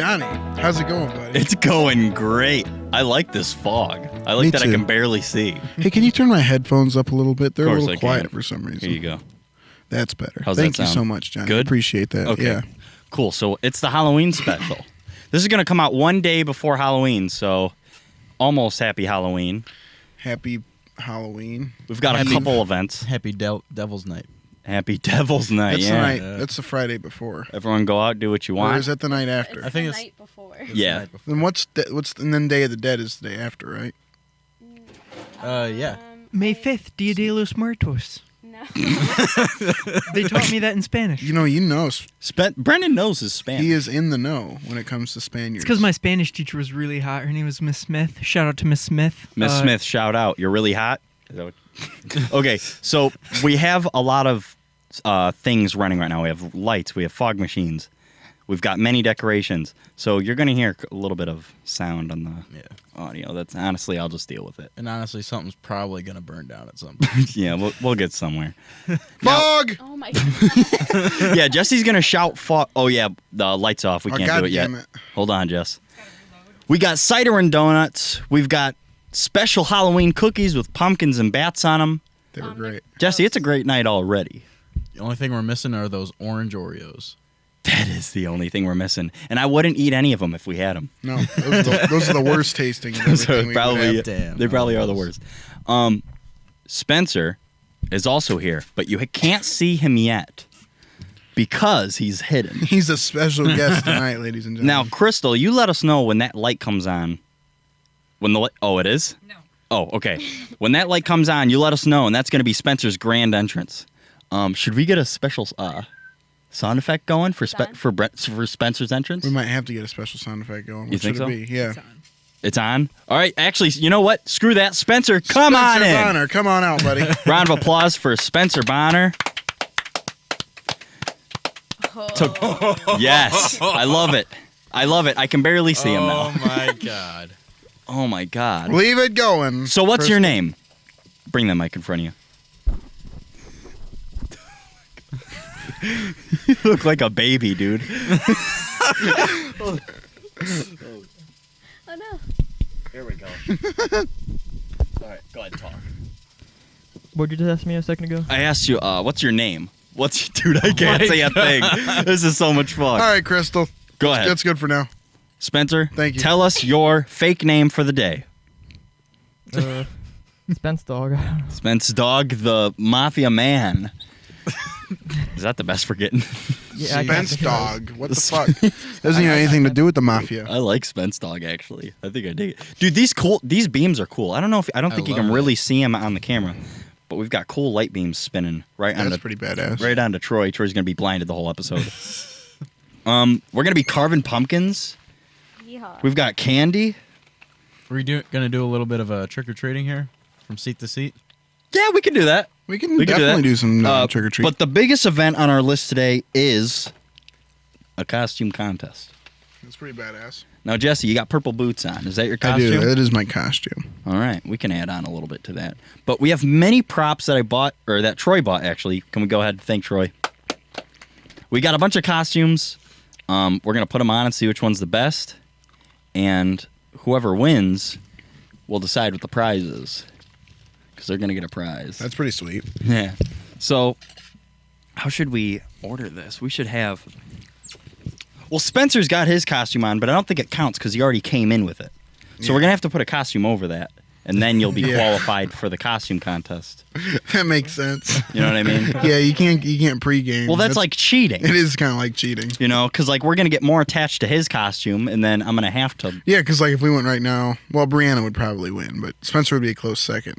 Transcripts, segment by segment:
Johnny, how's it going, buddy? It's going great. I like this fog. I like that I can barely see. Hey, can you turn my headphones up a little bit? They're a little quiet can. for some reason. Here you go. That's better. How's Thank that you sound? so much, Johnny. Good? Appreciate that. Okay. Yeah. Cool. So it's the Halloween special. This is going to come out one day before Halloween, so almost happy Halloween. Happy Halloween. We've got a couple events. Happy Devil's Night. Happy Devil's Night. That's yeah. the night. That's the Friday before. Everyone go out, do what you want. Or is that the night after? I think the it's night before. Yeah. Then and then Day of the Dead is the day after, right? Yeah. May 5th, Dia de los Muertos. No. They taught me that in Spanish. You know, Brendan knows his Spanish. he is in the know when it comes to Spaniards. It's because my Spanish teacher was really hot. Her name was Miss Smith. Shout out to Miss Smith. Miss Smith, shout out. You're really hot. Is that what... Okay, so we have a lot of things running right now. We have lights. We have fog machines. We've got many decorations. So you're going to hear a little bit of sound on the audio. That's honestly, I'll just deal with it. And honestly, something's probably going to burn down at some point. Yeah, we'll get somewhere. Fog! Oh my god. Yeah, Jesse's going to shout fog. Oh, yeah, the light's off. We can't God do it yet. damn it. Hold on, Jess. We got cider and donuts. We've got special Halloween cookies with pumpkins and bats on them. They were great. Jesse, it's a great night already. The only thing we're missing are those orange Oreos. That is the only thing we're missing. And I wouldn't eat any of them if we had them. No, those are the worst tasting. Of So everything we probably, would have. Damn, they probably are the those. worst. Spencer is also here, but you can't see him yet because he's hidden. He's a special guest tonight, ladies and Now, gentlemen. Crystal, you let us know when that light comes on. When the light... Oh, it is? No. Oh, okay. When that light comes on, you let us know, and that's going to be Spencer's grand entrance. Should we get a special sound effect going for Spencer's entrance? We might have to get a special sound effect going. What You think should so? it be? Yeah. It's on? All right. Actually, you know what? Screw that. Spencer, come on Spencer in. Bonner, come on out, buddy. Round of applause for Spencer Bonner. Yes. I love it. I love it. I can barely see him now. Oh, my God. Oh, my God. Leave it going. So what's your Crystal. name? Bring that mic in front of you. You look like a baby, dude. Oh no. Here we go. All right, go ahead, talk. What did you just ask me a second ago? I asked you, what's your name? Dude, I can't say a thing. This is so much fun. All right, Crystal. Go ahead. That's good for now. Spencer, Thank you. Tell us your fake name for the day. Spence Dog. Spence Dog, the Mafia Man. Is that the best for getting? Yeah, I Spence guess it Dog. What the fuck? Doesn't even have anything to do with the mafia. I like Spence Dog, actually. I think I dig it. Dude, these beams are cool. I don't know if I don't think you can love really see them on the camera, but we've got cool light beams spinning right That's onto pretty badass. right onto Troy. Troy's gonna be blinded the whole episode. We're gonna be carving pumpkins. Yeehaw. We've got candy. Are we going to do a little bit of a trick-or-treating here? From seat to seat? Yeah, we can do that. We can definitely do some trick or treat. But the biggest event on our list today is a costume contest. That's pretty badass. Now, Jesse, you got purple boots on. Is that your I costume? do. That is my costume. All right, we can add on a little bit to that. But we have many props that I bought, or that Troy bought, actually. Can we go ahead and thank Troy? We got a bunch of costumes. We're going to put them on and see which one's the best. And whoever wins will decide what the prize is. Because they're going to get a prize. That's pretty sweet. Yeah. So, how should we order this? We should have... Well, Spencer's got his costume on, but I don't think it counts because he already came in with it. So we're going to have to put a costume over that, and then you'll be Yeah. qualified for the costume contest. That makes sense. You know what I mean? Yeah, you can't pregame. Well, that's like cheating. It is kind of like cheating. You know, because like we're going to get more attached to his costume, and then I'm going to have to... Yeah, because like if we went right now, well, Brianna would probably win, but Spencer would be a close second.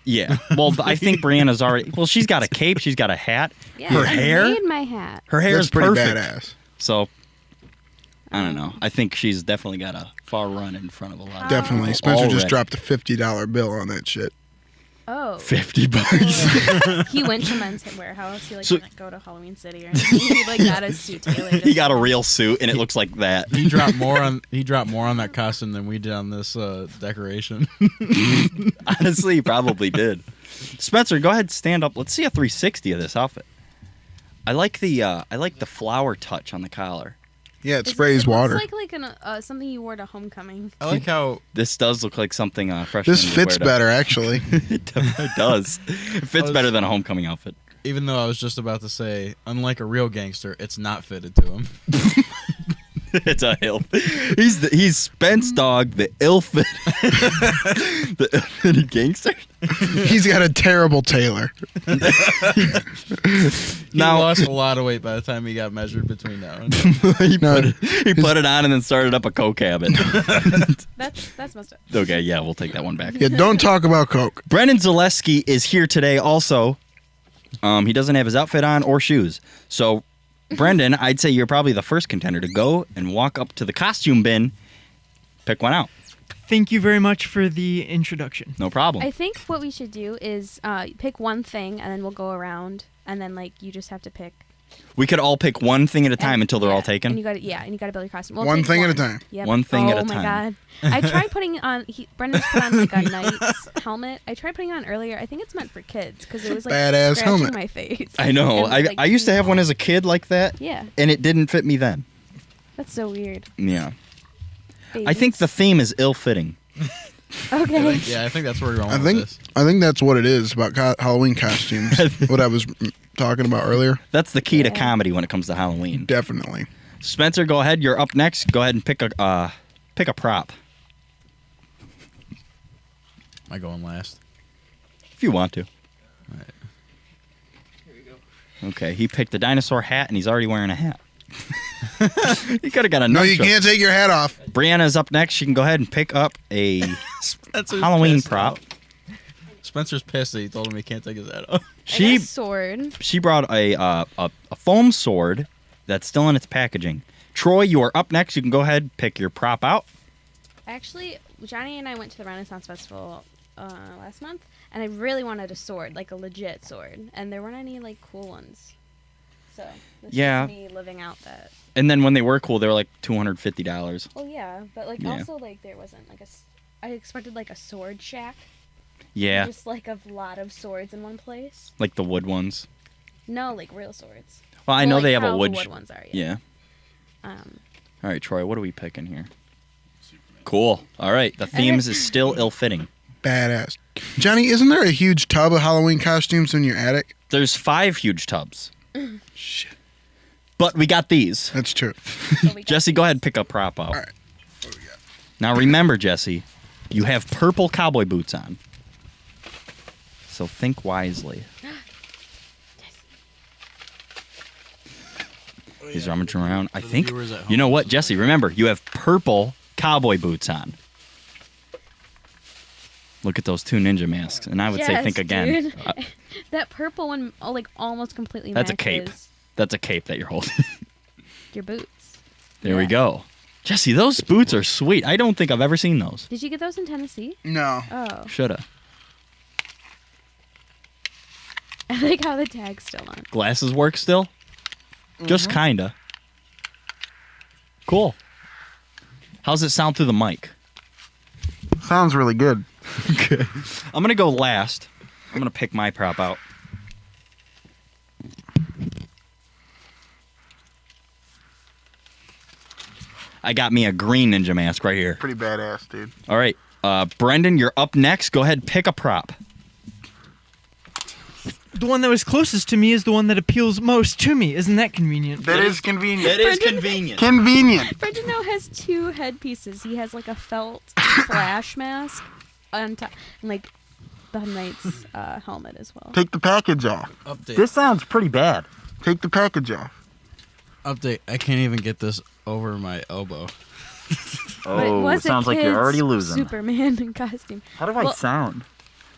Yeah. Well, I think Brianna's already... Well, she's got a cape. She's got a hat. Yeah, Her I hair... made my hat. Her hair That's is pretty perfect. badass. So, I don't know. I think she's definitely got a far run in front of a lot of Definitely. people Spencer just already. dropped a $50 bill on that shit. Oh. $50. He went to Men's Warehouse. He So- didn't go to Halloween City or anything. He like got his suit tailored. He got a real suit, and it looks like that. He dropped more on that costume than we did on this decoration. Honestly, he probably did. Spencer, go ahead and stand up. Let's see a 360 of this outfit. I like the flower touch on the collar. Yeah, it sprays water. It's like something you wore to homecoming. I like how This does look like something freshmen This would fits wear to- better, actually. It definitely does. It fits better than a homecoming outfit. even though I was just about to say, unlike a real gangster, it's not fitted to him. It's a hill. He's Spence dog, the ill-fit, the ill-fitted gangster. He's got a terrible tailor. He Now- lost a lot of weight by the time he got measured between now and He put it on and then started up a coke habit. That's messed up. Okay, yeah, we'll take that one back. Yeah, don't talk about Coke. Brendan Zaleski is here today also. He doesn't have his outfit on or shoes. So, Brendan, I'd say you're probably the first contender to go and walk up to the costume bin, pick one out. Thank you very much for the introduction. No problem. I think what we should do is pick one thing, and then we'll go around, and then like you just have to pick. We could all pick one thing at a time until they're all And taken. you got to build your costume. We'll One take thing at a time. Yep. One thing at a Oh my time. god! I tried putting on. Brendan's put on like a knight's helmet. I tried putting it on earlier. I think it's meant for kids because it was like Badass scratching helmet. my face. I know. And, like, I used to have one as a kid like that, Yeah, and it didn't fit me then. that's so weird. Yeah. I think the theme is ill-fitting. Okay. yeah, I think that's where we're going I with think this. I think that's what it is about Halloween costumes. What I was talking about earlier. That's the key to Yeah. comedy when it comes to Halloween. Definitely. Spencer, go ahead. You're up next. Go ahead and pick a prop Am I going last? if you want to. All right. Okay, he picked a dinosaur hat, and he's already wearing a hat. You could have got a No, you nunchuck. can't take your hat off. Brianna's up next. She can go ahead and pick up a Spencer's Halloween pissed prop. off. Spencer's pissed that he told him he can't take his hat off. She a sword. she brought a foam sword that's still in its packaging. Troy, you are up next. You can go ahead and pick your prop out. Actually, Johnny and I went to the Renaissance Festival last month, and I really wanted a sword, like a legit sword, and there weren't any like cool ones. So this Yeah. is me living out that. And then when they were cool, they were like $250. Oh yeah, but like Yeah. also like there wasn't like I expected like a sword shack. Yeah, Just like a lot of swords in one place. like the wood ones. No, like real swords. Well, I know like they have how a wood. The wood ones are. Yeah. Um, All right, Troy. What are we picking here? Cool. All right. The themes is still ill-fitting. Badass. Johnny, isn't there a huge tub of Halloween costumes in your attic? There's 5 huge tubs, Shit. but we got these. That's true. so we got Jesse, go these. ahead and pick a prop out. All right. What do we got? Now remember, Jesse, you have purple cowboy boots on. So think wisely. He's rummaging around. I For the think. viewers at You home, know what, this is Jesse? Remember, you have purple cowboy boots on. Look at those 2 ninja masks, and I would say Yes, think again. dude. That purple one, like almost completely. That's a cape. matches That's a cape that you're holding. Your boots. There we Yeah. go. Jesse, those boots are sweet. I don't think I've ever seen those. Did you get those in Tennessee? No. Oh, Shoulda. I like how the tag's still on. Glasses work still? Just kinda. Cool. How's it sound through the mic? Sounds really good. Okay. I'm gonna go last. I'm gonna pick my prop out. I got me a green ninja mask right here. Pretty badass, dude. All right. Brendan, you're up next. Go ahead and pick a prop. The one that was closest to me is the one that appeals most to me. Isn't that convenient? That is convenient. is Brendan- convenient. Convenient. Brendan now has 2 headpieces. He has like a felt flash mask on top, and like the knight's helmet as well. Take the package off. Update. sounds pretty bad. Take the package off. Update. I can't even get this over my elbow. But it was a kid's Superman costume. How do Well, sound?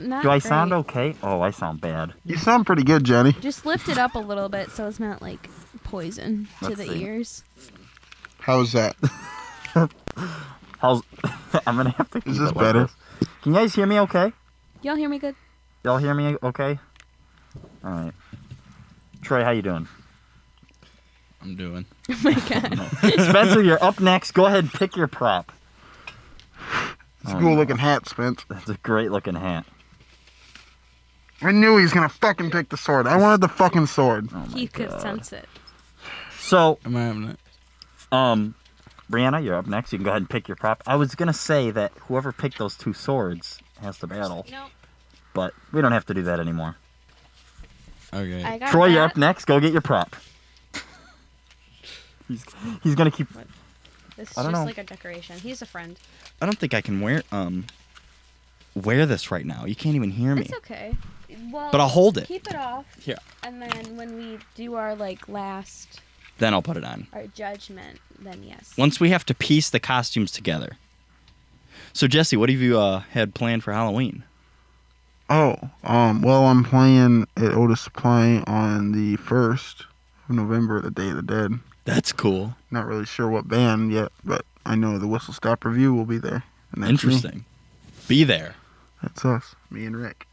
Not Do I great. sound okay? Oh, I sound bad. You sound pretty good, Johnny. Just lift it up a little bit so it's not like poison to Let's the see. ears. How's that? How's? I'm gonna have to. Is keep this it like better? this. Can you guys hear me? Okay. Y'all hear me good? Y'all hear me? Okay. All right. Troy, how you doing? I'm doing. Oh my god. Spencer, you're up next. Go ahead and pick your prop. It's a cool looking hat, Spence. That's a great looking hat. I knew he was gonna fucking pick the sword. I wanted the fucking sword. Oh my He could God. sense it. So Am I having it? Brianna, you're up next. You can go ahead and pick your prop. I was gonna say that whoever picked those 2 swords has to battle, Nope. but we don't have to do that anymore. Okay. I got Troy, you're that. up next. Go get your prop. He's gonna keep. This is I don't just know. like a decoration. He's a friend. I don't think I can wear this right now. You can't even hear me. It's okay. Well, But I'll hold it. Keep it off. Here. And then when we do our last Then I'll put it on. our judgment, then yes. Once we have to piece the costumes together. So Jesse, what have you had planned for Halloween? Oh, well, I'm playing at Otis Supply on the 1st of November, the Day of the Dead. That's cool. Not really sure what band yet, but I know the Whistle Stop Review will be there. And that's me. Interesting. Be there. That's us, me and Rick.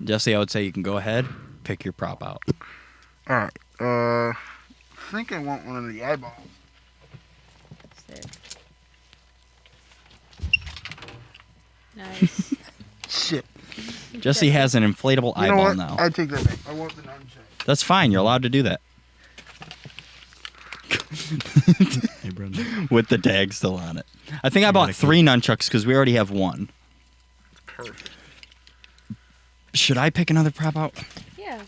Jesse, I would say you can go ahead, pick your prop out. All right. I think I want one of the eyeballs. Sick. Nice. Shit. Jesse has an inflatable You know eyeball what? now. I take that back. I want the nunchuck. That's fine. You're allowed to do that. Hey, Brendan. With the tag still on it. I think I bought 3 nunchucks because we already have 1. Perfect. Should I pick another prop out? Yeah.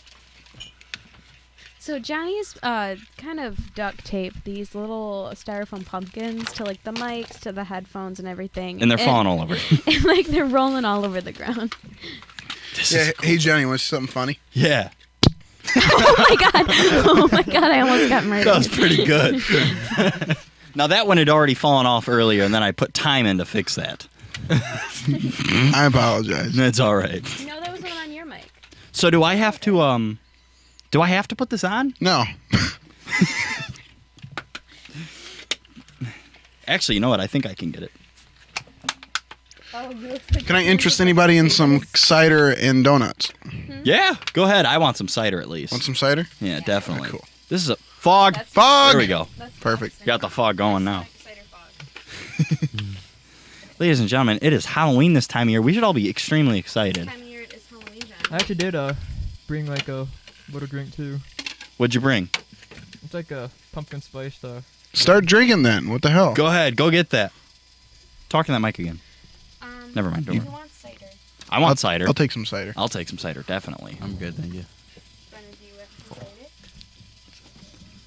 So Johnny's kind of duct taped these little styrofoam pumpkins to the mics, to the headphones, and everything. And they're falling all over. And they're rolling all over the ground. This Yeah, is cool. hey, Johnny, want something funny? Yeah. Oh my god! Oh my god! I almost got murdered. That was pretty good. Now that one had already fallen off earlier, and then I put time in to fix that. I apologize. That's all right. No, that was the one on your mic. So do I have to put this on? No. Actually, you know what? I think I can get it. Oh, you look like Can I interest anybody in some cider and donuts? Yeah, go ahead. I want some cider at least. Want some cider? Yeah, definitely. Cool. This is a fog. That's- Fog! There we go. That's Perfect. Got the fog going now. Cider fog. Ladies and gentlemen, it is Halloween this time of year. We should all be extremely excited. Time of year is Halloween, John. I actually did bring a little drink too. What'd you bring? It's like a pumpkin spice Start drinking then. What the hell? Go ahead. Go get that. Talk to that mic again. Never mind. Don't Who worry. wants cider? I want cider. I'll take some cider. I'll take some cider, definitely. I'm good, thank you. Brennan, do you have some cider?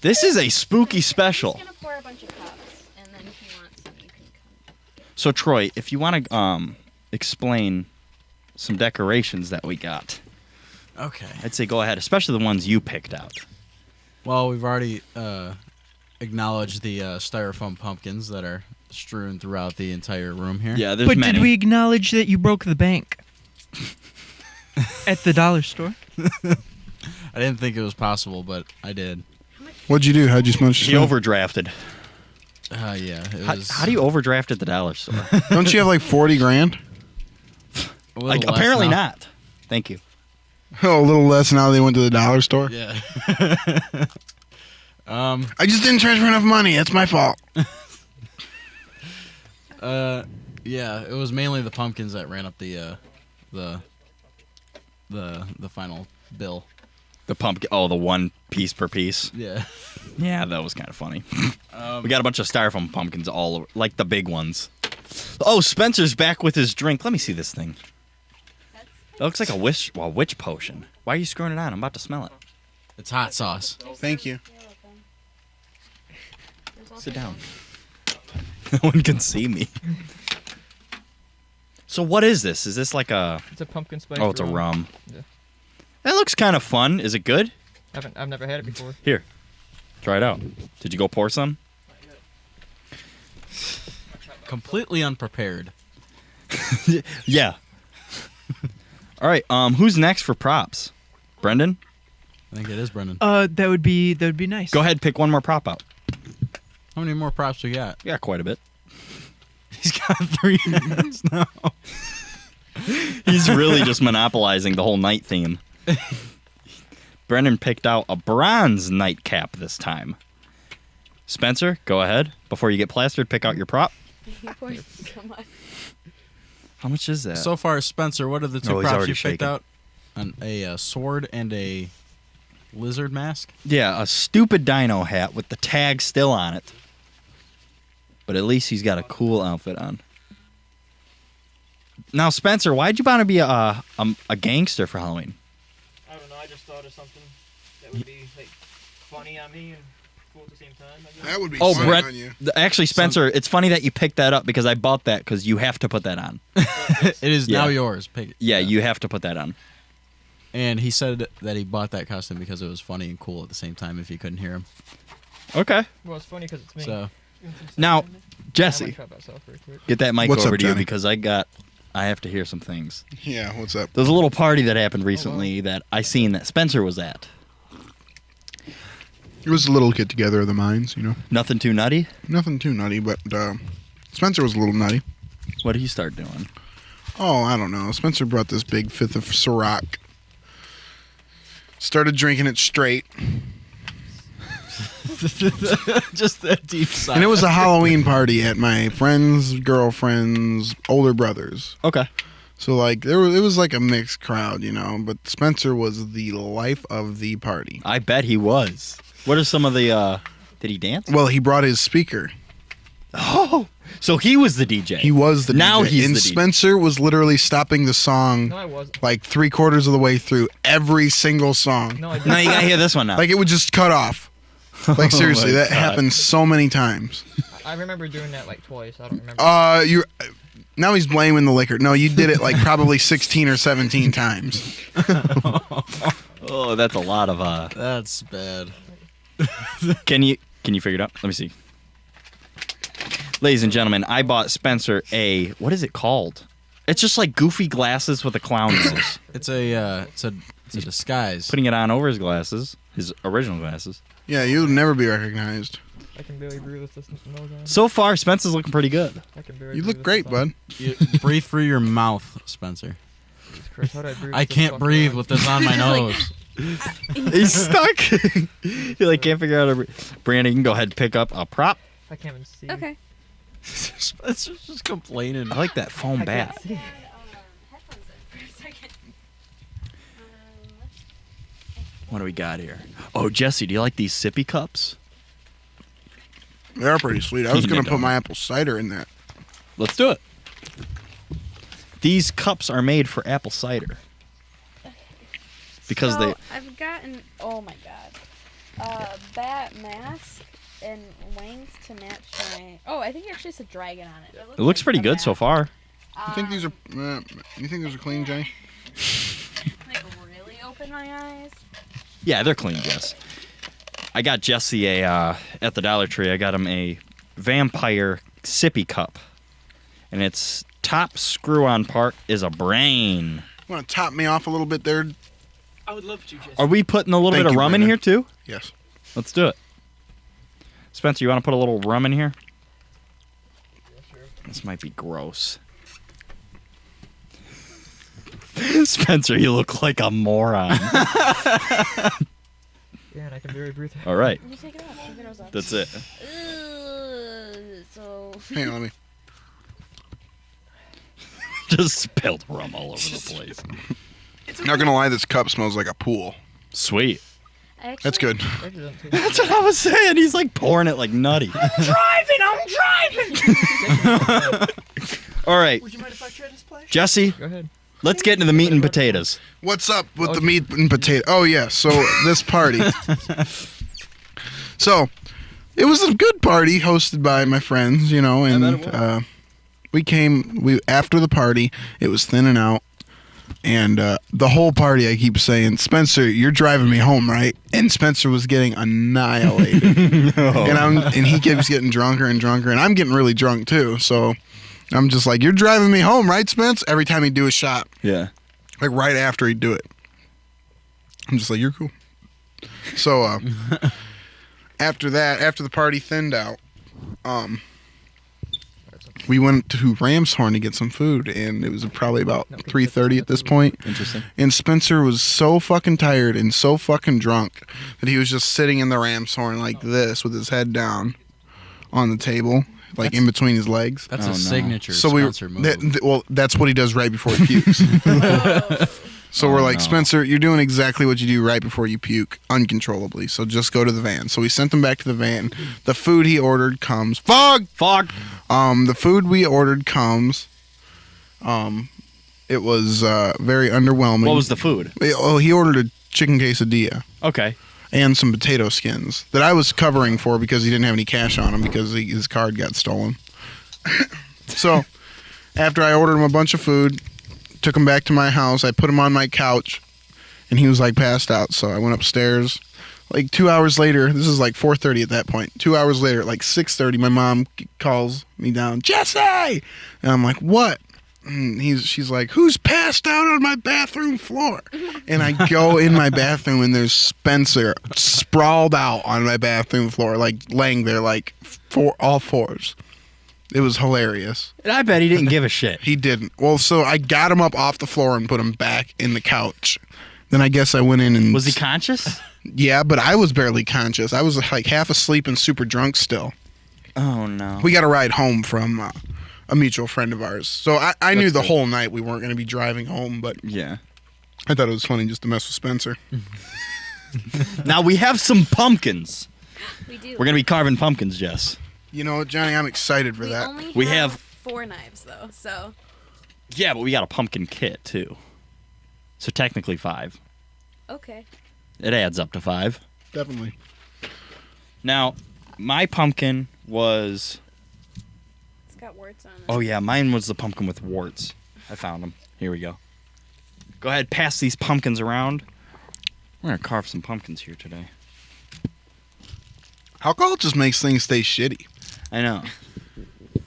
This is a spooky I'm special. just gonna pour a bunch of cups, and then if you want some, you can come. So Troy, if you want to explain some decorations that we got, Okay. I'd say go ahead, especially the ones you picked out. Well, we've already acknowledged the styrofoam pumpkins that are strewn throughout the entire room here. Yeah, there's But many. did we acknowledge that you broke the bank at the dollar store? I didn't think it was possible, but I did. What'd you do? How'd you smash He the overdrafted. Yeah. It How, was how do you overdraft at the dollar store? Don't you have like 40 grand? a little Like, less apparently now. not. Thank you. Oh, a little less now they went to the dollar store. Yeah. I just didn't transfer enough money. That's my fault. Yeah, it was mainly the pumpkins that ran up the final bill. The pumpkin. Oh, the one piece per piece. Yeah. Yeah, that was kind of funny. We got a bunch of styrofoam pumpkins all over, like the big ones. Oh, Spencer's back with his drink. Let me see this thing. It looks like a witch potion. Why are you screwing it on? I'm about to smell it. It's hot sauce. Thank you. You're welcome. There's also Sit down. one. No one can see me. So what is this? Is this like a... It's a pumpkin spice. Oh, it's a rum. Yeah. That looks kind of fun. Is it good? I've never had it before. Here. Try it out. Did you go pour some? Completely unprepared. Yeah. All right. Who's next for props? Brendan? I think it is Brendan. That would be nice. Go ahead. Pick one more prop out. How many more props we got? Yeah, quite a bit. He's got 3 minutes now. He's really just monopolizing the whole night theme. Brendan picked out a bronze nightcap this time. Spencer, go ahead. Before you get plastered, pick out your prop. You poured so much. How much is that? So far, Spencer, what are the two Oh, he's props already you picked shaking. out? A sword and a lizard mask? Yeah, a stupid dino hat with the tag still on it. but at least he's got a cool outfit on. Now, Spencer, why'd you want to be a gangster for Halloween? I don't know. I just thought of something that would be like funny on me and cool at the same time. I guess. That would be Oh, fun Brett. on you. Actually, Spencer, it's funny that you picked that up because I bought that because you have to put that on. It is now Yeah. yours. Pick it. Yeah, you have to put that on. And he said that he bought that costume because it was funny and cool at the same time if you couldn't hear him. Okay. Well, it's funny because it's me. So, Now, I might Jesse, try myself real quick. get that mic What's over up, to you Johnny? because I have to hear some things. Yeah, what's up? There's a little party that happened recently that I seen that Spencer was at. It was a little get together of the minds, you know. Nothing too nutty? Nothing too nutty, but Spencer was a little nutty. What did you start doing? Oh, I don't know. Spencer brought this big fifth of Ciroc. Started drinking it straight. just that deep sigh. And it was a Halloween party at my friend's girlfriend's older brother's. Okay. So like it was like a mixed crowd, you know, but Spencer was the life of the party. I bet he was. What are some of the, did he dance? Well, he brought his speaker. Oh! So he was the DJ. He was the Now DJ. he's and the DJ. Spencer was literally stopping the song No, I wasn't. like 3/4 of the way through every single song. No, I didn't. Now you gotta hear this one now. Like it would just cut off. Like seriously, my that God. happened so many times. I remember doing that like twice. I don't remember. You now he's blaming the liquor. No, you did it like probably 16 or 17 times. Oh, that's a lot of, That's bad. Can you figure it out? Let me see. Ladies and gentlemen, I bought Spencer what is it called? It's just like goofy glasses with a clown nose. It's a disguise. Putting it on over his glasses, his original glasses. Yeah, you'll never be recognized. I can barely breathe with this nose on. So far, Spencer's looking pretty good. I can barely You breathe look with great, this on. bud. You breathe through your mouth, Spencer. Jesus Christ, how do I breathe I with this can't fucking breathe on? with this on my nose. He's stuck. He like can't figure out. Brandon, you can go ahead and pick up a prop. I can't even see. Okay. Spencer's just complaining. I like that foam I bat. can't see. Headphones in for a second. What do we got here? Oh, Jesse, do you like these sippy cups? They're pretty sweet. I was Yeah, gonna put don't. my apple cider in that. Let's do it. These cups are made for apple cider. Because So, I've gotten, oh my god, bat mask and wings to match my. Oh, I think it actually said dragon on it. it looks like pretty a good bat. so far. You think these are? You think those are clean, Jay? Like really open my eyes. Yeah, they're clean, Jess. I got Jesse at the Dollar Tree. I got him a vampire sippy cup, and its top screw-on part is a brain. Want to top me off a little bit there? I would love to, Jesse. Are we putting a little Thank bit of you, rum in Brandon. here too? Yes. Let's do it. Spencer, you want to put a little rum in here? This might be gross. Spencer, you look like a moron. Yeah, and I can barely breathe. All right, You take it off. Take your nose off. that's it. So. Hang on, let me. Just spilled rum all over the place. Not gonna lie, this cup smells like a pool. Sweet. I actually, That's good. Actually doesn't taste That's what I was saying. He's like pouring it like nutty. I'm driving! All right, Would you mind if I try this play? Jesse, Go ahead. let's get into the meat and potatoes. What's up with the meat and potato? Oh yeah, so this party. So it was a good party hosted by my friends, you know, bet and it was. we after the party, it was thinning out. And the whole party, I keep saying, Spencer, you're driving me home, right? And Spencer was getting annihilated, and he keeps getting drunker and drunker, and I'm getting really drunk too. So I'm just like, you're driving me home, right, Spence? Every time he'd do a shot, Yeah. like right after he'd do it, I'm just like, you're cool. So after that, after the party thinned out, we went to Ramshorn to get some food, and it was probably about 3:30 at this point. Interesting. And Spencer was so fucking tired and so fucking drunk that he was just sitting in the Ramshorn like this with his head down on the table, like in between his legs. That's Oh, a no. signature So Spencer move. well, that's what he does right before he pukes. So we're Oh, like, no. Spencer, you're doing exactly what you do right before you puke uncontrollably. So just go to the van. So we sent him back to the van. The food he ordered comes. Fog! The food we ordered comes. It was very underwhelming. What was the food? Oh, he ordered a chicken quesadilla Okay. and some potato skins that I was covering for because he didn't have any cash on him because his card got stolen. So after I ordered him a bunch of food, took him back to my house, I put him on my couch, and he was like passed out. So I went upstairs. Like 2 hours later, this is like 4:30 at that point. 2 hours later, at like 6:30, my mom calls me down, Jesse, and I'm like, what? And she's like, who's passed out on my bathroom floor? And I go in my bathroom, and there's Spencer sprawled out on my bathroom floor, like laying there, like all fours. It was hilarious. And I bet he didn't give a shit. He didn't. Well, so I got him up off the floor and put him back in the couch. Then I guess I went in and... Was he conscious? Yeah, but I was barely conscious. I was like half asleep and super drunk still. Oh, no. We got a ride home from a mutual friend of ours. So I knew the whole night we weren't going to be driving home, but Yeah. I thought it was funny just to mess with Spencer. Now we have some pumpkins. We do. We're going to be carving pumpkins, Jess. You know what, Johnny? I'm excited for we that. only We have have- 4 knives though, so Yeah, but we got a pumpkin kit, too. So technically 5. okay. It adds up to 5. Definitely. Now, my pumpkin was... It's got warts on it. Oh, yeah, mine was the pumpkin with warts. I found them. Here we go. Go ahead, pass these pumpkins around. We're going to carve some pumpkins here today. Alcohol just makes things stay shitty. I know.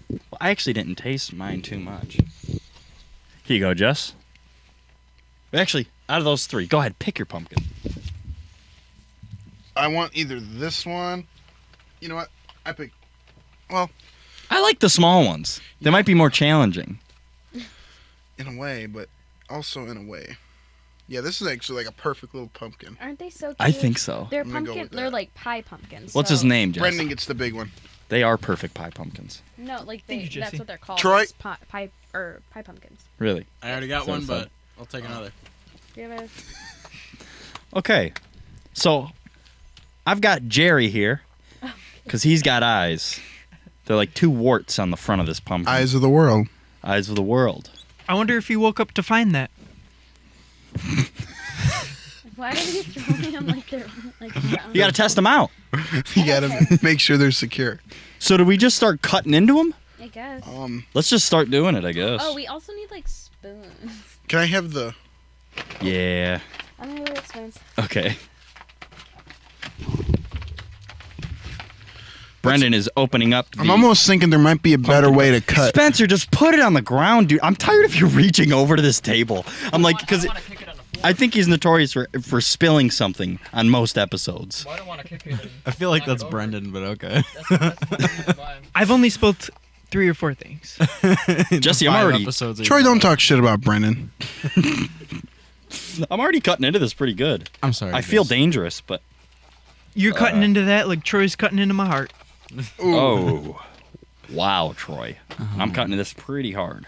Well, I actually didn't taste mine too much. Here you go, Jess. Actually, out of those 3, go ahead, pick your pumpkin. I want either this one. You know what? I pick. Well, I like the small ones. They might be more challenging. in a way, but also in a way. Yeah, this is actually like a perfect little pumpkin. Aren't they so cute? I think so. They're I'm gonna go pumpkin. with They're that. like pie pumpkins. What's so- his name, Jess? Brendan gets the big one. They are perfect pie pumpkins. No, like Thank you, that's Jesse. what they're called. Troy? It's pie pumpkins. Really? I already got So one, fun. but I'll take another. Do you have a... Okay. So, I've got Jerry here because he's got eyes. They're like 2 warts on the front of this pumpkin. Eyes of the world. Eyes of the world. I wonder if he woke up to find that. Why are you throwing them like they're like round? You got to test them out. You gotta make sure they're secure. So, do we just start cutting into them? I guess. Let's just start doing it, I guess. Oh, we also need like spoons. Can I have the? Yeah. I'm gonna go with spoons. Okay. Brendan is opening up. I'm almost thinking there might be a better way to cut. Spencer, just put it on the ground, dude. I'm tired of you reaching over to this table. I'm like, because I kick it on the floor. I think he's notorious for spilling something on most episodes. Well, I don't want to kick it. I feel like knock that's it over. Brendan, but okay. That's the vibe. I've only spilled 3 or 4 things. Jesse, I'm already- Troy, don't talk shit about Brendan. I'm already cutting into this pretty good. I'm sorry. I feel guys. dangerous, but You're cutting into that like Troy's cutting into my heart. Ooh. oh, wow, Troy, I'm cutting this pretty hard.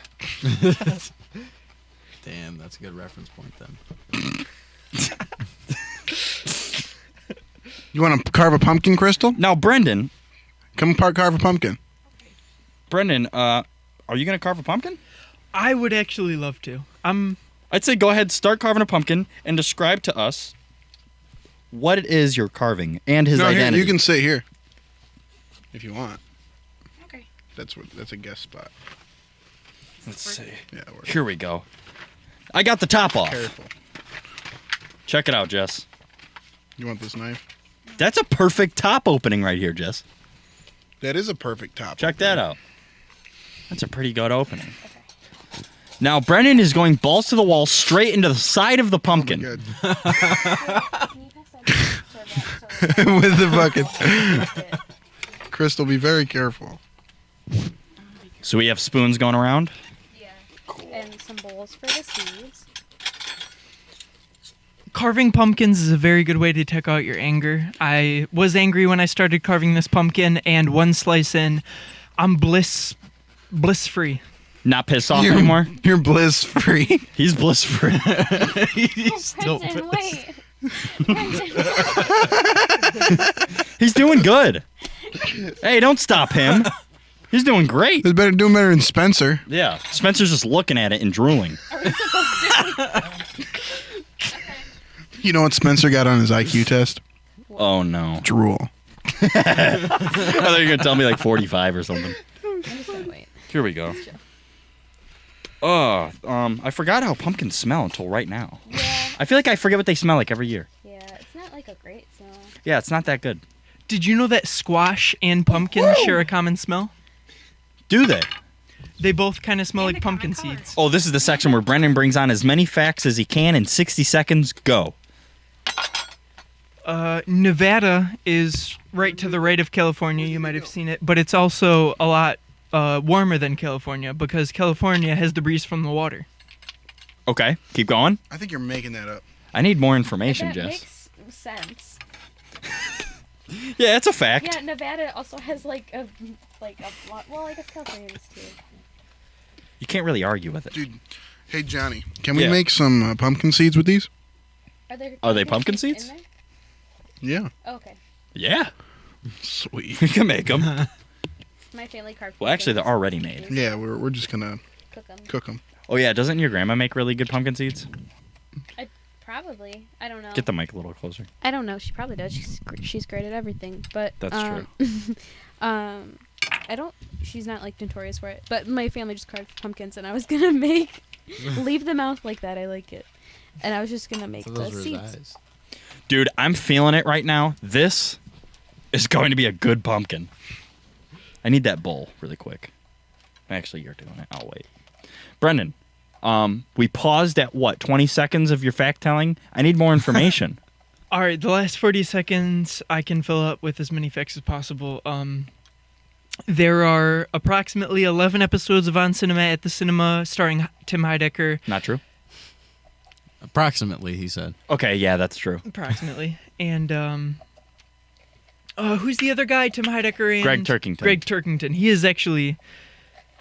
Damn, that's a good reference point then. You want to carve a pumpkin, Crystal? Now, Brendan, Come carve a pumpkin. are you gonna carve a pumpkin? I would actually love to. I'd say go ahead, start carving a pumpkin, and describe to us what it is you're carving and his No, here, identity. you can sit here if you want. Okay. That's a guest spot. Let's see. Yeah, it works. Here we go. I got the top off. Careful. Check it out, Jess. You want this knife? That's a perfect top opening right here, Jess. That is a perfect top. Check that out. That's a pretty good opening. Now, Brendan is going balls to the wall straight into the side of the pumpkin. Good. Can you pass that so With the bucket. that Crystal, be very careful. So we have spoons going around. Yeah. And some bowls for the seeds. Carving pumpkins is a very good way to take out your anger. I was angry when I started carving this pumpkin, and one slice in, I'm bliss free. Not pissed off You're- anymore? You're bliss free. He's bliss free. He's still Brendan, pissed. wait. Brendan. He's doing good. Hey, don't stop him. He's doing great. It's doing better than Spencer. Yeah. Spencer's just looking at it and drooling. Are we supposed to? You know what Spencer got on his IQ test? Oh, no. Drool. I thought you were going to tell me like 45 or something. I'm just gonna wait. Here we go. Chill. I forgot how pumpkins smell until right now. Yeah. I feel like I forget what they smell like every year. Yeah. It's not like a great smell. Yeah, it's not that good. Did you know that squash and pumpkin share a common smell? Do they? They both kind of smell And like a common pumpkin color. seeds. Oh, this is the section where Brendan brings on as many facts as he can in 60 seconds. Go. Nevada is right to the right of California. You might have seen it, but it's also a lot warmer than California because California has the breeze from the water. Okay, keep going. I think you're making that up. I need more information, That Jess. makes sense. Yeah, it's a fact. Yeah, Nevada also has like a lot. Well, I guess California does too. You can't really argue with it. Dude, hey, Johnny, can we Yeah. make some pumpkin seeds with these? Are they pumpkin seeds? in there? Yeah. Oh, okay. Yeah, Sweet. you can make them. My family carved. Well, actually, they're pumpkins. already made. Yeah, we're just gonna Cook them. cook them. Oh yeah, doesn't your grandma make really good pumpkin seeds? Probably. I don't know. Get the mic a little closer. I don't know. She probably does. She's great at everything. But That's true. I don't. She's not like notorious for it. But my family just carved pumpkins, and I was gonna leave the mouth like that. I like it, and I was just gonna make So the those were his seeds. eyes. Dude, I'm feeling it right now. This is going to be a good pumpkin. I need that bowl really quick. Actually, you're doing it. I'll wait. Brendan, we paused at what, 20 seconds of your fact telling? I need more information. All right, the last 40 seconds I can fill up with as many facts as possible. There are approximately 11 episodes of On Cinema at the Cinema starring Tim Heidecker. Not true? Approximately, he said. Okay, yeah, that's true. Approximately. And who's the other guy? Tim Heidecker and Greg Turkington. Greg Turkington. He is actually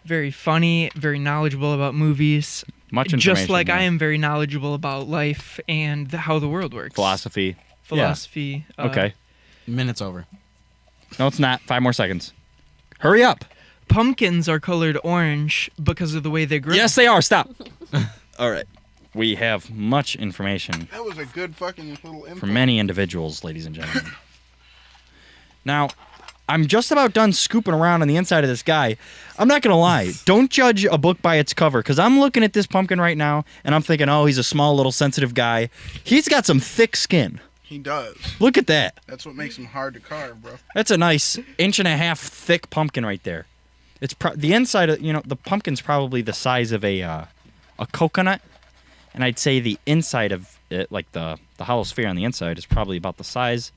very funny, very knowledgeable about movies. Much information. Just like yeah. I am very knowledgeable about life and how the world works. Philosophy. Philosophy. Okay. Minutes over. No, it's not. 5 more seconds. Hurry up. Pumpkins are colored orange because of the way they grow. Yes, they are. Stop. All right. We have much information That was a good fucking little info. for many individuals, ladies and gentlemen. Now, I'm just about done scooping around on the inside of this guy. I'm not going to lie. Don't judge a book by its cover, because I'm looking at this pumpkin right now, and I'm thinking, oh, he's a small, little, sensitive guy. He's got some thick skin. He does. Look at that. That's what makes him hard to carve, bro. That's a nice 1.5-inch thick pumpkin right there. It's the inside of, the pumpkin's probably the size of a coconut, and I'd say the inside of it, like the hollow sphere on the inside, is probably about the size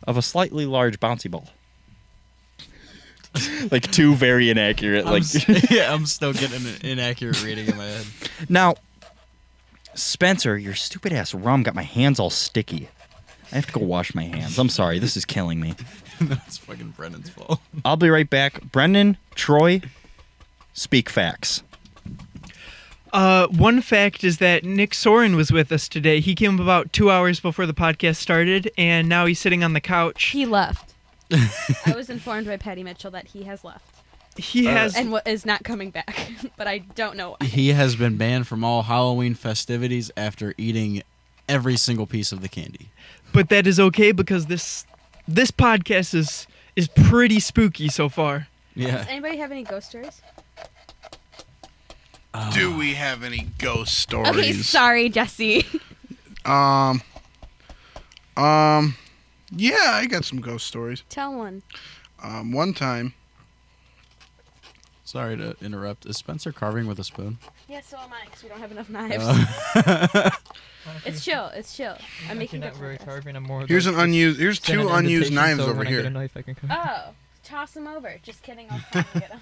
of a slightly large bouncy ball. Like two very inaccurate. I'm still getting an inaccurate reading in my head. Now, Spencer, your stupid ass rum got my hands all sticky. I have to go wash my hands. I'm sorry. This is killing me. That's fucking Brendan's fault. I'll be right back. Brendan, Troy, speak facts. One fact is that Nick Soren was with us today. He came about 2 hours before the podcast started, and now he's sitting on the couch. He left. I was informed by Patty Mitchell that he has left He has and is not coming back, but I don't know why. He has been banned from all Halloween festivities after eating every single piece of the candy. but that is okay because this podcast is pretty spooky so far. Yeah. Does anybody have any ghost stories? Do we have any ghost stories? Okay, sorry, Jesse. Yeah, I got some ghost stories. Tell one. One time, Sorry to interrupt. Is Spencer carving with a spoon? Yeah, so am I, because we don't have enough knives. It's chill. It's chill. I'm making not very good carving. I'm more. here's here's two unused knives over When I get a here. knife, I can cut. Oh, toss them over. Just kidding. I'll come and get them.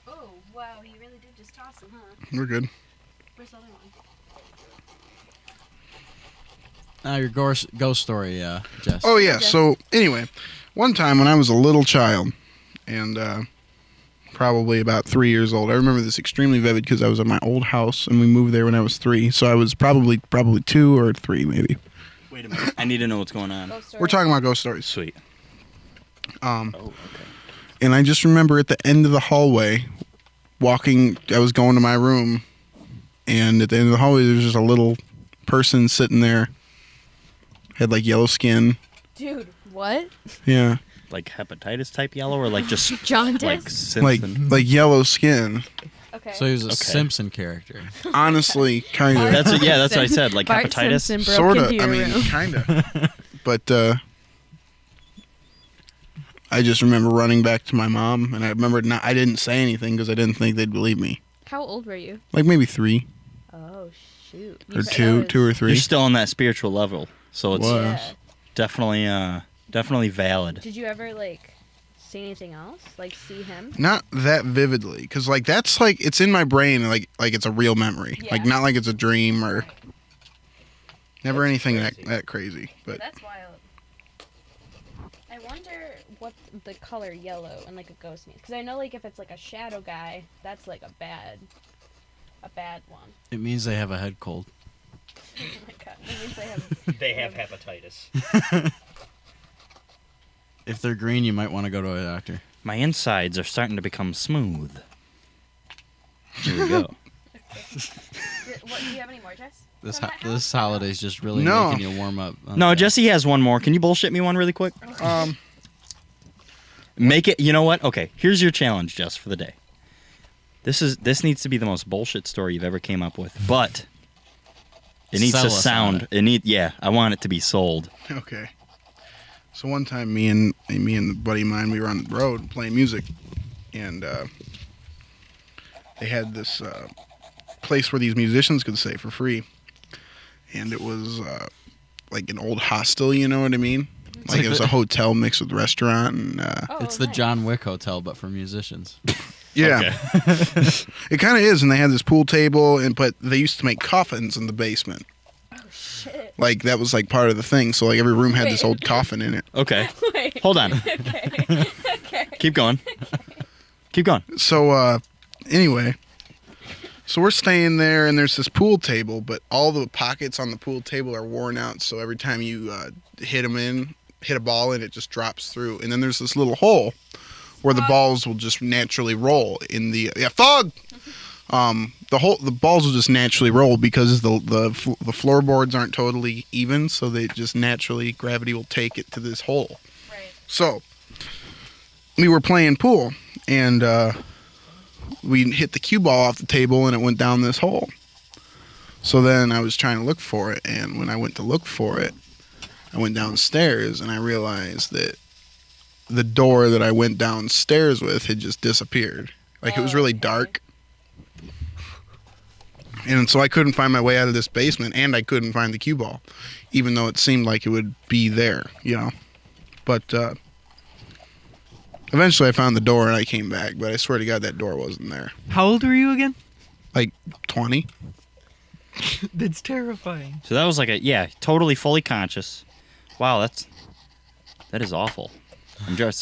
Oh, wow. You really did just toss them, huh? We're good. Where's the other one? Now your ghost story, Jess. Oh yeah. Okay. So anyway, one time when I was a little child, and probably about 3 years old. I remember this extremely vivid because I was at my old house and we moved there when I was 3. So I was probably 2 or 3 maybe. Wait a minute. I need to know what's going on. Ghost story. We're talking about ghost stories. Sweet. Um, Oh, okay. And I just remember at the end of the hallway, I was going to my room, and at the end of the hallway, there was just a little person sitting there. Had like yellow skin. Dude, what? Yeah. Like hepatitis type yellow, or like just Jaundice? like Simpson? Like yellow skin. Okay. So he was a Okay. Simpson character. Honestly, kind of. That's what I said. Like Bart hepatitis. Simpson broke Sort of. into your I mean, room. kind of. But I just remember running back to my mom, and I remember I didn't say anything because I didn't think they'd believe me. How old were you? Like maybe 3 Oh, shoot. or 2 or 3. You're still on that spiritual level, so it's What? Yeah. definitely valid. Did you ever, like, see anything else? Like, see him? Not that vividly, because like that's like it's in my brain, like it's a real memory, Yeah. like not like it's a dream or never That's anything crazy. that crazy. But That's wild. I wonder what the color yellow and, like, a ghost means. Because I know, like, if it's, like, a shadow guy, that's, like, a bad one. It means they have a head cold. Oh, my God. That means they have... They have hepatitis. If they're green, you might want to go to a doctor. My insides are starting to become smooth. Here we go. What, do you have any more, Jess? This From that this house? holiday's just really No. making you warm up. No, Okay. Jesse has one more. Can you bullshit me one really quick? Make it. You know what? Okay, here's your challenge, Jess, for the day. This needs to be the most bullshit story you've ever came up with, but it needs Sell to us on sound. I want it to be sold. okay. So one time, me and the buddy of mine, we were on the road playing music, and they had this place where these musicians could stay for free, and it was like an old hostel. You know what I mean? Like like it was the- a hotel mixed with restaurant, and Oh, It's the nice. John Wick Hotel, but for musicians. yeah, it kind of is. And they had this pool table, but they used to make coffins in the basement. Oh, shit. Like that was like part of the thing. So like every room had this Wait. old coffin in it. Okay, Wait. hold on. Okay. Okay. Keep going. Keep going. So anyway, so we're staying there, and there's this pool table, but all the pockets on the pool table are worn out. So every time you hit a ball in, it just drops through. And then there's this little hole where the balls will just naturally roll in the fog. The balls will just naturally roll because the floorboards aren't totally even, so they just naturally gravity will take it to this hole. Right. So we were playing pool, and we hit the cue ball off the table, and it went down this hole. So then I was trying to look for it, and when I went to look for it, I went downstairs, and I realized that the door that I went downstairs with had just disappeared. Like it was really Okay. dark. And so I couldn't find my way out of this basement, and I couldn't find the cue ball, even though it seemed like it would be there, you know. But eventually I found the door, and I came back, but I swear to God that door wasn't there. How old were you again? Like 20? That's terrifying. So that was like totally fully conscious. Wow, that is awful.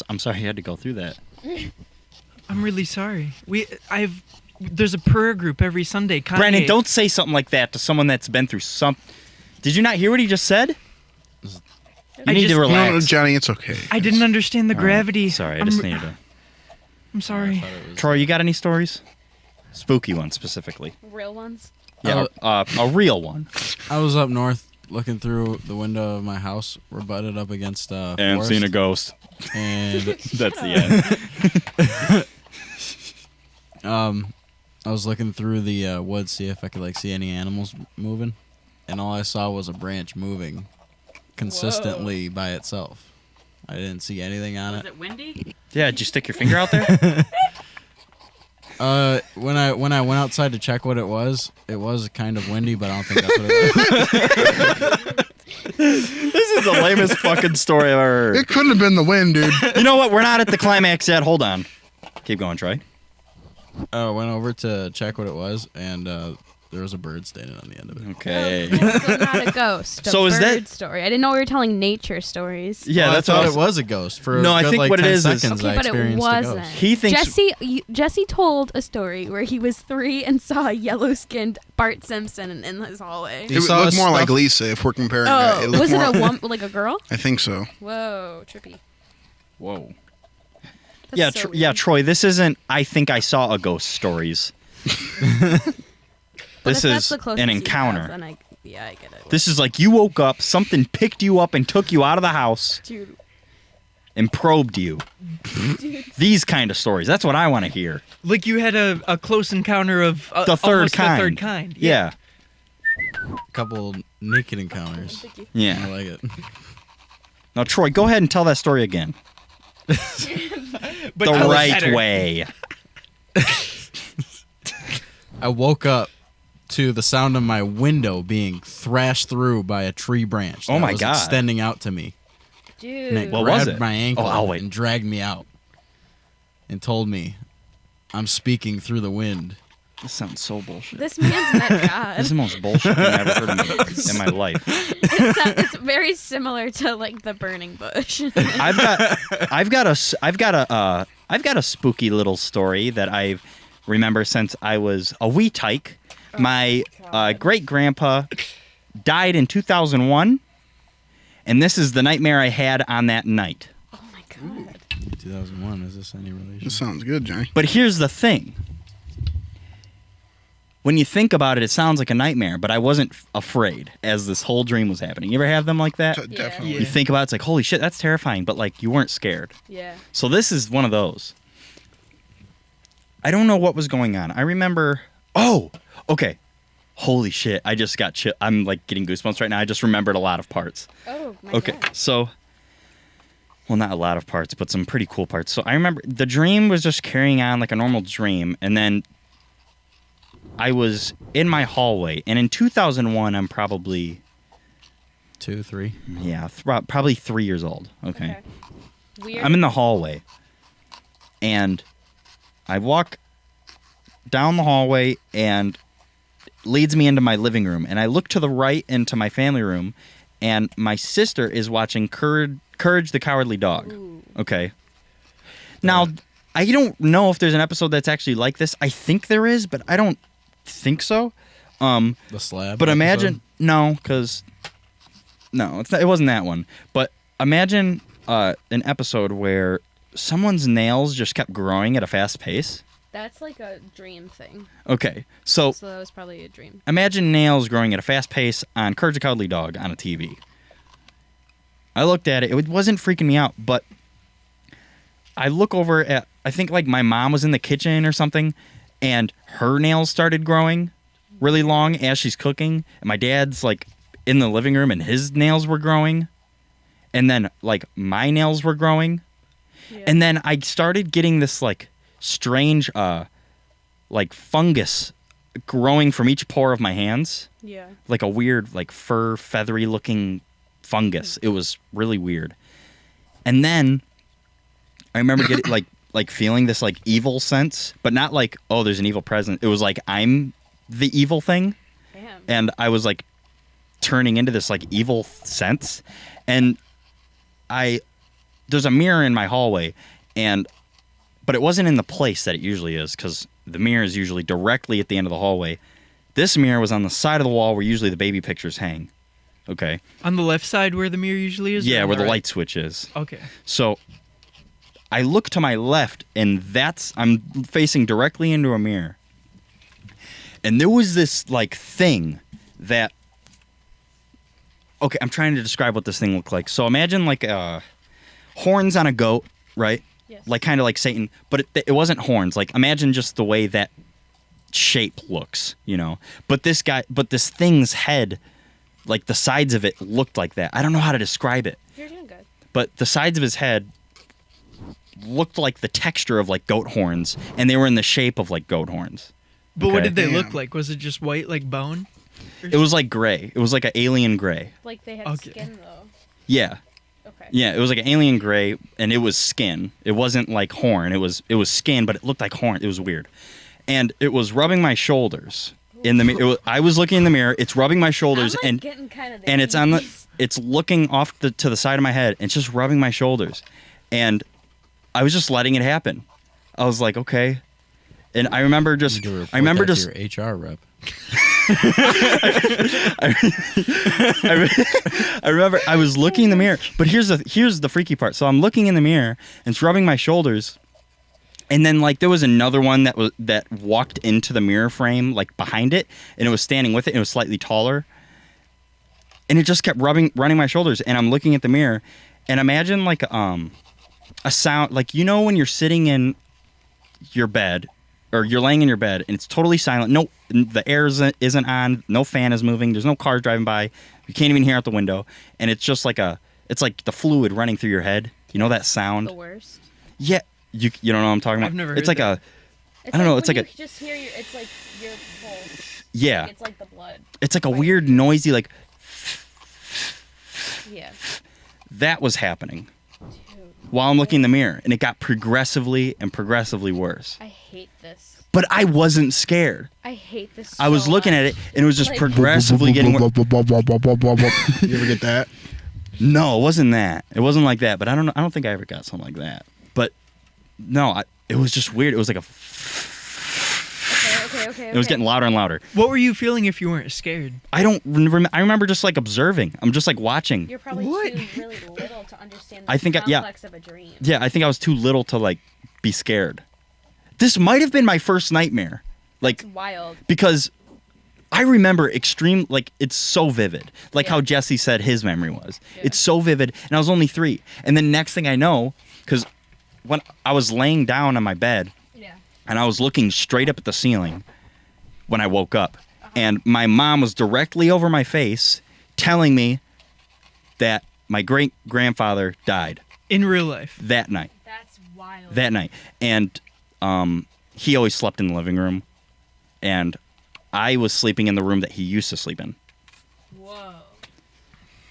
I'm sorry you had to go through that. I'm really sorry. There's a prayer group every Sunday. Kanye, Brandon, don't say something like that to someone that's been through some. Did you not hear what he just said? You need to just- relax. No, Johnny, it's okay. I didn't understand the All right. gravity. Sorry, I I'm just re- needed to. I'm sorry. Troy, you got any stories? Spooky ones specifically. Real ones. Yeah, a real one. I was up north looking through the window of my house. We're butted up against forest, ghost. and That's the end. I was looking through the woods, see if I could see any animals moving, and all I saw was a branch moving consistently by itself. I didn't see anything on it. it windy? Yeah, did you stick your finger out there? When I went outside to check what it was kind of windy, but I don't think that's what it was. This is the lamest fucking story I've ever heard. It couldn't have been the wind, dude. You know what? We're not at the climax yet. Hold on. Keep going, Troy. I went over to check what it was, and there was a bird standing on the end of it. Okay. So not a ghost. So a is that- bird story? I didn't know we were telling nature stories. Yeah, Well, that's I what thought I it was a ghost for No, a I good, think like what it 10 is seconds. I Okay, but it experienced a wasn't. ghost. He thinks Jesse told a story where he was 3 and saw a yellow-skinned Bart Simpson in his hallway. You It saw looked more like stuff- Lisa if we're comparing. Oh, it looked was it more, a woman, like a girl? I think so. Whoa, trippy. Whoa. That's Yeah, so yeah, weird. Troy. This isn't. I think I saw a ghost stories. But This if that's is the closest an you encounter. have, then I get it. This is like you woke up, something picked you up and took you out of the house Dude, and probed you. These kind of stories. That's what I want to hear. Like you had a close encounter of The third almost kind. The third kind. Yeah. A couple naked encounters. thank you. I Yeah. like it. Now, Troy, go ahead and tell that story again. But The tell it right better. way. I woke up to the sound of my window being thrashed through by a tree branch. Oh that my was God. Extending out to me. And it Dude. What was grabbed it? my ankle Oh, I'll wait. and dragged me out. And told me, I'm speaking through the wind. This sounds so bullshit. This man's met God. This is the most bullshit thing I've ever heard in my life. It's very similar to like the burning bush. I've got a spooky little story that I remember since I was a wee tyke. My great grandpa died in 2001, and this is the nightmare I had on that night. Oh my god. 2001, is this any relation? This sounds good, Johnny. But here's the thing. When you think about it, it sounds like a nightmare, but I wasn't afraid as this whole dream was happening. You ever have them like that? Yeah. Definitely. You think about it, it's like, holy shit, that's terrifying, but like you weren't scared. Yeah. So this is one of those. I don't know what was going on. I remember. Oh, okay. Holy shit! I just got chill. I'm like getting goosebumps right now. I just remembered a lot of parts. Oh my Okay, god. so. Well, not a lot of parts, but some pretty cool parts. So I remember the dream was just carrying on like a normal dream, and then I was in my hallway, and in 2001, I'm probably 2, 3. probably 3 years old. Okay. Weird. I'm in the hallway, and I walk down the hallway, and leads me into my living room. And I look to the right into my family room, and my sister is watching Courage the Cowardly Dog. Ooh. Okay. Now, I don't know if there's an episode that's actually like this. I think there is, but I don't think so. The slab. But episode? imagine no, because no, it wasn't that one. But imagine an episode where someone's nails just kept growing at a fast pace. That's like a dream thing. Okay, so So that was probably a dream. imagine nails growing at a fast pace on Courage the Cowardly Dog on a TV. I looked at it. It wasn't freaking me out, but I look over at, I think like my mom was in the kitchen or something, and her nails started growing really long as she's cooking. And my dad's like in the living room and his nails were growing. And then like my nails were growing. Yeah. And then I started getting this like strange like fungus growing from each pore of my hands. Yeah. Like a weird like fur feathery looking fungus. It was really weird. And then I remember getting like feeling this like evil sense, but not like, oh, there's an evil presence. It was like I'm the evil thing. Damn. And I was like turning into this like evil sense. And there's a mirror in my hallway, but it wasn't in the place that it usually is, because the mirror is usually directly at the end of the hallway. This mirror was on the side of the wall where usually the baby pictures hang. Okay. On the left side where the mirror usually is? Yeah, or where the right? light switch is. Okay. So I look to my left, and I'm facing directly into a mirror. And there was this like thing that, okay, I'm trying to describe what this thing looked like. So imagine like horns on a goat, right? Yes. Like kind of like Satan, but it wasn't horns. Like imagine just the way that shape looks, you know. But this thing's head, like the sides of it looked like that. I don't know how to describe it. You're doing good. But the sides of his head looked like the texture of like goat horns, and they were in the shape of like goat horns. But what Okay. did they look Damn. like? Was it just white like bone? It was like gray. It was like an alien gray. Like they had Okay. skin though. Yeah. Okay. Yeah, it was like an alien gray, and it was skin. It wasn't like horn. It was skin, but it looked like horn. It was weird. And it was rubbing my shoulders. Ooh. in the mirror. I was looking in the mirror. It's rubbing my shoulders, I'm, like, getting kind of and it's on the. It's looking off to the side of my head. And it's just rubbing my shoulders, and I was just letting it happen. I was like, okay. And I remember just. Your HR rep. I remember I was looking in the mirror, but here's the freaky part. So I'm looking in the mirror, and it's rubbing my shoulders. And then like there was another one that walked into the mirror frame like behind it, and it was standing with it, and it was slightly taller. And it just kept running my shoulders, and I'm looking at the mirror, and imagine like a sound, like when you're sitting in your bed or you're laying in your bed and it's totally silent. No, the air isn't on, no fan is moving, there's no cars driving by, you can't even hear out the window, and it's just like it's like the fluid running through your head. You know that sound? The worst. Yeah. You don't know what I'm talking about? I've never heard It's like that. It's I don't know, when it's like you just hear it's like your pulse. Yeah. Like, it's like the blood. It's like a weird noisy like Yeah. that was happening Dude. while I'm looking in the mirror, and it got progressively worse. I hate this. But I wasn't scared. I hate this. I was so looking at much. it, and it was just Like- progressively getting worse. You ever get that? No, it wasn't that. It wasn't like that. But I don't think I ever got something like that. But no, it was just weird. It was like Okay. it was getting louder and louder. What were you feeling if you weren't scared? I don't remember. I remember just like observing. I'm just like watching. You're probably What? too really little to understand the I think complex of a dream. Yeah, I think I was too little to like be scared. This might have been my first nightmare. Like It's wild. because I remember like it's so vivid. Like how Yeah. Jesse said his memory was. Yeah. It's so vivid, and I was only 3. And then next thing I know, because when I was laying down on my bed Yeah. and I was looking straight up at the ceiling when I woke up, and my mom was directly over my face telling me that my great grandfather died In real life. that night. That's wild. That night, and he always slept in the living room, and I was sleeping in the room that he used to sleep in. Whoa.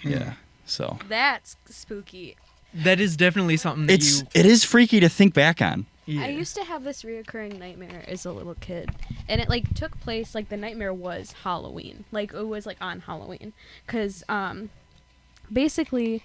Yeah. So That's spooky. That is definitely something that it is freaky to think back on. Yeah. I used to have this reoccurring nightmare as a little kid, and it like took place like the nightmare was Halloween, like it was like on Halloween, because basically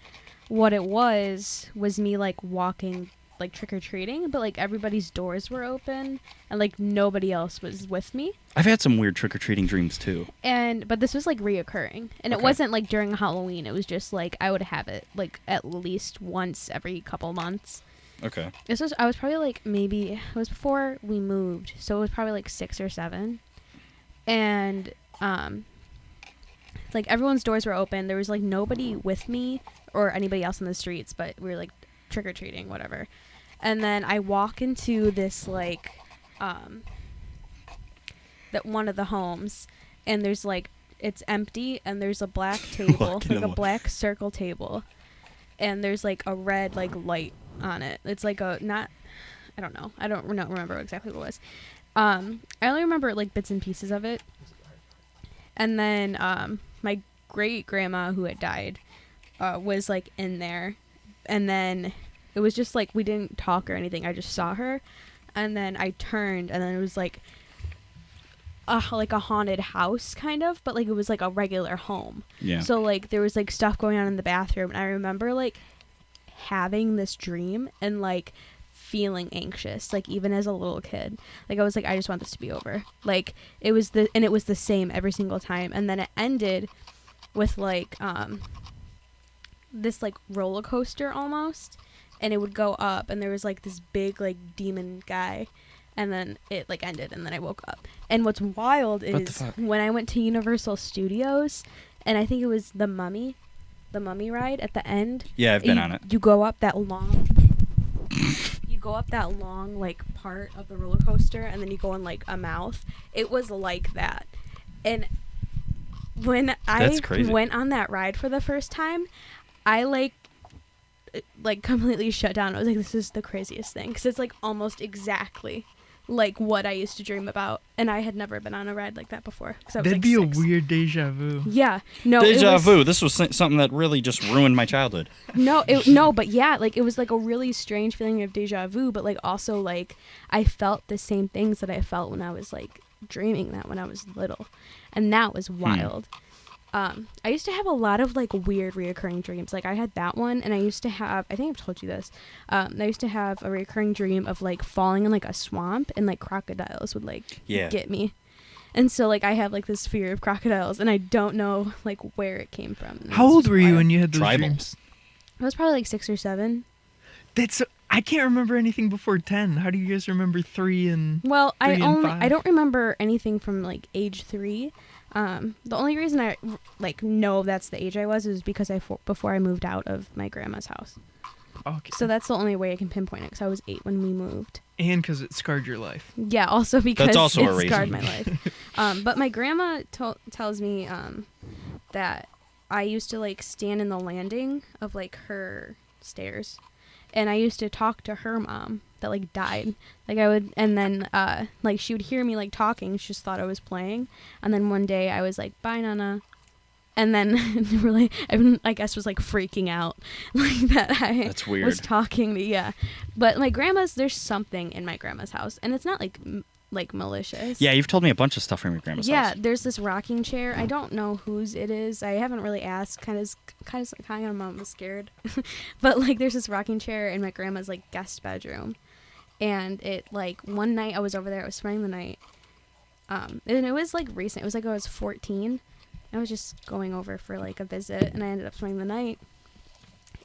what it was me like walking like trick or treating, but like everybody's doors were open and like nobody else was with me, I've had some weird trick or treating dreams too. but this was like reoccurring, and it Okay. wasn't like during Halloween. It was just like I would have it like at least once every couple months. Okay. I was probably like maybe it was before we moved, so it was probably like 6 or 7, and like everyone's doors were open. There was like nobody with me or anybody else in the streets, but we were like trick or treating, whatever. And then I walk into this like that one of the homes, and there's like it's empty, and there's a black table, Walking like in a one. black circle table, and there's like a red like light on it. It's like I don't know. I don't remember exactly what it was. I only remember like bits and pieces of it. And then my great grandma who had died was like in there, and then it was just like we didn't talk or anything. I just saw her, and then I turned, and then it was like a haunted house kind of, but like it was like a regular home. Yeah. So like there was like stuff going on in the bathroom, and I remember like having this dream and like feeling anxious, like even as a little kid. Like I was like, I just want this to be over. Like it was the same every single time. And then it ended with like this like roller coaster almost, and it would go up, and there was like this big like demon guy, and then it like ended, and then I woke up. And what's wild What the is fuck? when I went to Universal Studios, and I think it was the mummy ride at the end. Yeah, I've been on it. You go up that long like part of the roller coaster, and then you go in like a mouth. It was like that. And when I That's crazy. went on that ride for the first time, I like completely shut down. I was like, this is the craziest thing, because it's like almost exactly like what I used to dream about, and I had never been on a ride like that before. 'Cause I was, That'd like, be 6. a weird deja vu. Yeah, no, it Deja was- vu. This was something that really just ruined my childhood. No, but yeah, like it was like a really strange feeling of deja vu, but like also like I felt the same things that I felt when I was like dreaming that when I was little, and that was wild. I used to have a lot of like weird reoccurring dreams. Like I had that one, and I used to have, I think I've told you this, I used to have a reoccurring dream of like falling in like a swamp, and like crocodiles would like get me. And so like I have like this fear of crocodiles, and I don't know like where it came from. How old were you when you had those Tribal. dreams? I was probably like 6 or 7. I can't remember anything before 10. How do you guys remember 3 and? Well, 3 and 5? I don't remember anything from like age 3. The only reason I like know that's the age I was is because before I moved out of my grandma's house. Okay. So that's the only way I can pinpoint it, because I was 8 when we moved. And because it scarred your life. Yeah, also because That's also a it reason. scarred my life. But my grandma tells me that I used to like stand in the landing of like her stairs, and I used to talk to her mom that like died. Like I would, and then like she would hear me like talking. She just thought I was playing, and then one day I was like, "Bye, Nana." And then really, I guess was like freaking out, like that I That's weird. was talking to, yeah. But my grandma's, there's something in my grandma's house, and it's not like like malicious. Yeah, you've told me a bunch of stuff from your grandma's Yeah, house. there's this rocking chair. I don't know whose it is. I haven't really asked. Kind of, mom was scared, but like there's this rocking chair in my grandma's like guest bedroom, and it like one night I was over there. I was spending the night, and it was like recent. It was like I was 14. I was just going over for like a visit, and I ended up spending the night,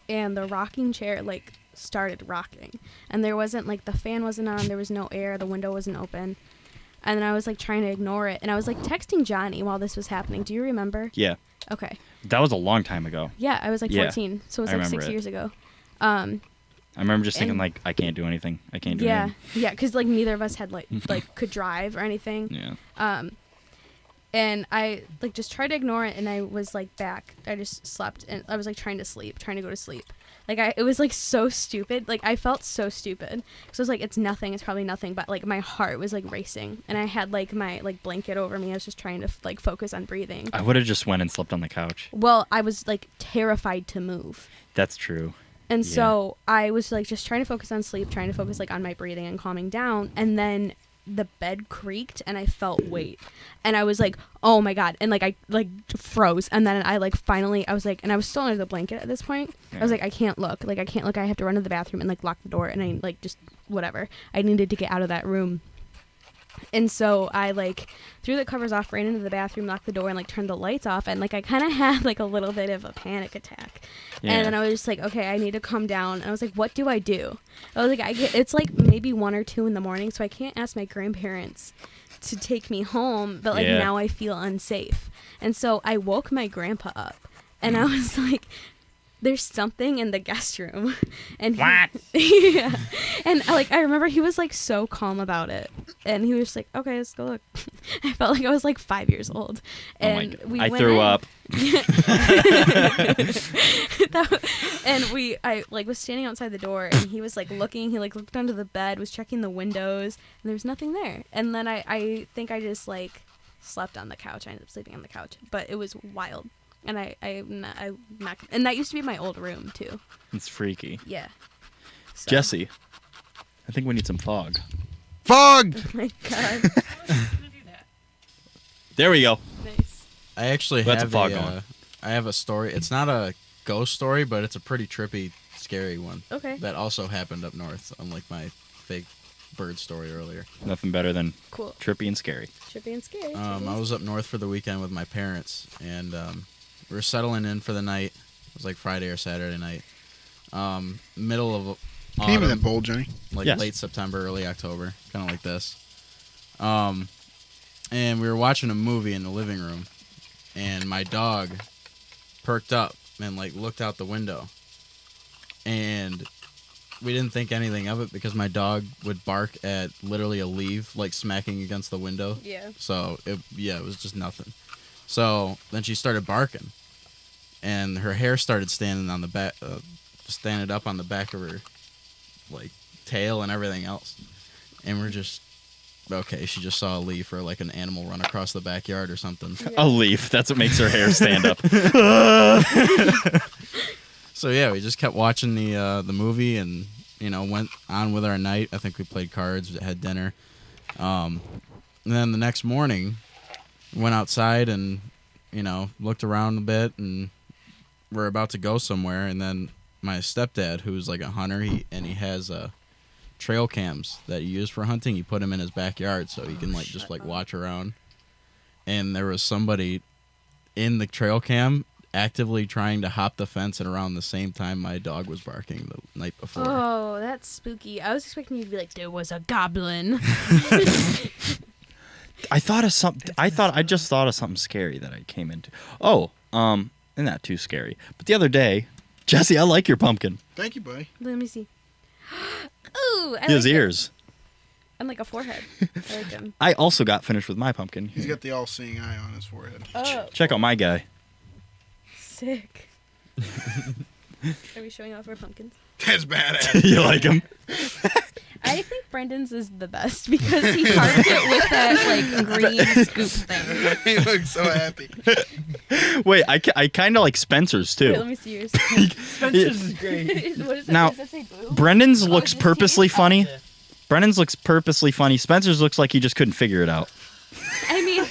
and the rocking chair like started rocking, and there wasn't like the fan wasn't on, there was no air, the window wasn't open, and then I was like trying to ignore it, and I was like texting Johnny while this was happening. Do you remember? Yeah. Okay. That was a long time ago. Yeah, I was like Yeah, 14, so it was I like remember 6 it. years ago. I remember just thinking And- like, I can't do anything. I can't do Yeah, anything. yeah, because like neither of us had like could drive or anything. Yeah. And I like just tried to ignore it, and I was like back. I just slept, and I was like trying to go to sleep. Like it was like so stupid. Like I felt so stupid. So I was like, it's nothing. It's probably nothing. But like my heart was like racing, and I had like my like blanket over me. I was just trying to like focus on breathing. I would have just went and slept on the couch. Well, I was like terrified to move. That's true. And Yeah. so I was like just trying to focus on sleep, trying to focus like on my breathing and calming down. And then the bed creaked, and I felt weight, and I was like, oh my God. And like I like froze, and then I like finally I was like, and I was still under the blanket at this point. I was like, I can't look. I have to run to the bathroom and like lock the door, and I like just whatever. I needed to get out of that room. And so I like threw the covers off, ran into the bathroom, locked the door, and like turned the lights off, and like I kind of had like a little bit of a panic attack. Yeah. And then I was just like, okay, I need to calm down. And I was like, what do I do? I was like, it's like maybe 1 or 2 in the morning, so I can't ask my grandparents to take me home, but like Yeah. now I feel unsafe. And so I woke my grandpa up, and I was like, there's something in the guest room. And What? Yeah. And like I remember he was like so calm about it, and he was just like, okay, let's go look. I felt like I was like 5 years old, Oh and my God. we I went threw in. up. And I like was standing outside the door, and he was like looking. He like looked under the bed, was checking the windows, and there was nothing there. And then I think I just like slept on the couch. I ended up sleeping on the couch, but it was wild. And I'm not, and that used to be my old room too. It's freaky. Yeah. So- Jesse, I think we need some fog. Fog. Oh my God. There we go. Nice. I actually That's a have fog going. I have a story. It's not a ghost story, but it's a pretty trippy, scary one. Okay. That also happened up north, unlike my fake bird story earlier. Nothing better than Cool. trippy and scary. Trippy and scary. I was up north for the weekend with my parents, and we were settling in for the night. It was like Friday or Saturday night. Middle of Can you even that autumn, bowl, Jenny? like Yes. late September, early October, kind of like this. And we were watching a movie in the living room, and my dog perked up and like looked out the window, and we didn't think anything of it because my dog would bark at literally a leaf like smacking against the window. Yeah. So it was just nothing. So then she started barking, and her hair started standing on the back, standing up on the back of her like tail and everything else. And we're just okay. She just saw a leaf or like an animal run across the backyard or something. A leaf. That's what makes her hair stand up. So yeah, we just kept watching the movie and went on with our night. I think we played cards, had dinner, And then the next morning, went outside and, looked around a bit, and we're about to go somewhere. And then my stepdad, who's like a hunter, he has trail cams that he used for hunting. He put them in his backyard so he can just watch around. And there was somebody in the trail cam actively trying to hop the fence at around the same time my dog was barking the night before. Oh, that's spooky. I was expecting you to be like, there was a goblin. I just thought of something scary that I came into. Oh, not too scary. But the other day, Jesse, I like your pumpkin. Thank you, buddy. Let me see. Ooh, I He has like it. ears. And like a forehead. I like him. I also got finished with my pumpkin. He's got the all-seeing eye on his forehead. Oh, Check out my guy. sick. Are we showing off our pumpkins? That's badass. You like him? I think Brendan's is the best because he carved it with that green scoop thing. He looks so happy. Wait, I kind of like Spencer's too. Wait, let me see yours. Spencer's is great. What is Now- does that say boo? Brendan's looks just purposely kidding. funny. Brendan's looks purposely funny. Spencer's looks like he just couldn't figure it out. I mean,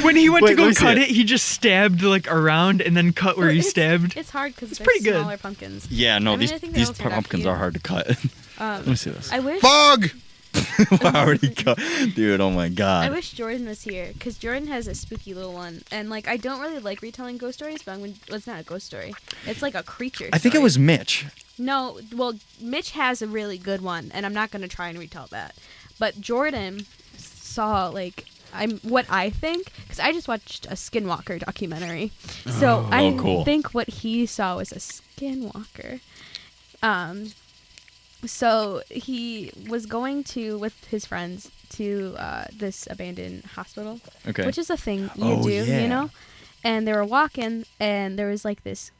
When he went Wait, to go let me see cut it. it, he just stabbed around and then cut where he stabbed. it's hard because they're pretty good. smaller pumpkins. Yeah, no, I mean, I these think they all turned out pumpkins cute. are hard to cut. Let me see this. I wish. Bug! Already cut, dude. Oh my god. I wish Jordan was here because Jordan has a spooky little one, and I don't really like retelling ghost stories, but well, it's not a ghost story. It's like a creature. I think it story. was Mitch. No, well, Mitch has a really good one, and I'm not gonna try and retell that. But Jordan saw what I think, because I just watched a Skinwalker documentary, so I cool. think what he saw was a Skinwalker. So he was going with his friends to this abandoned hospital, Okay. which is a thing you Oh, do, yeah. And they were walking, and there was this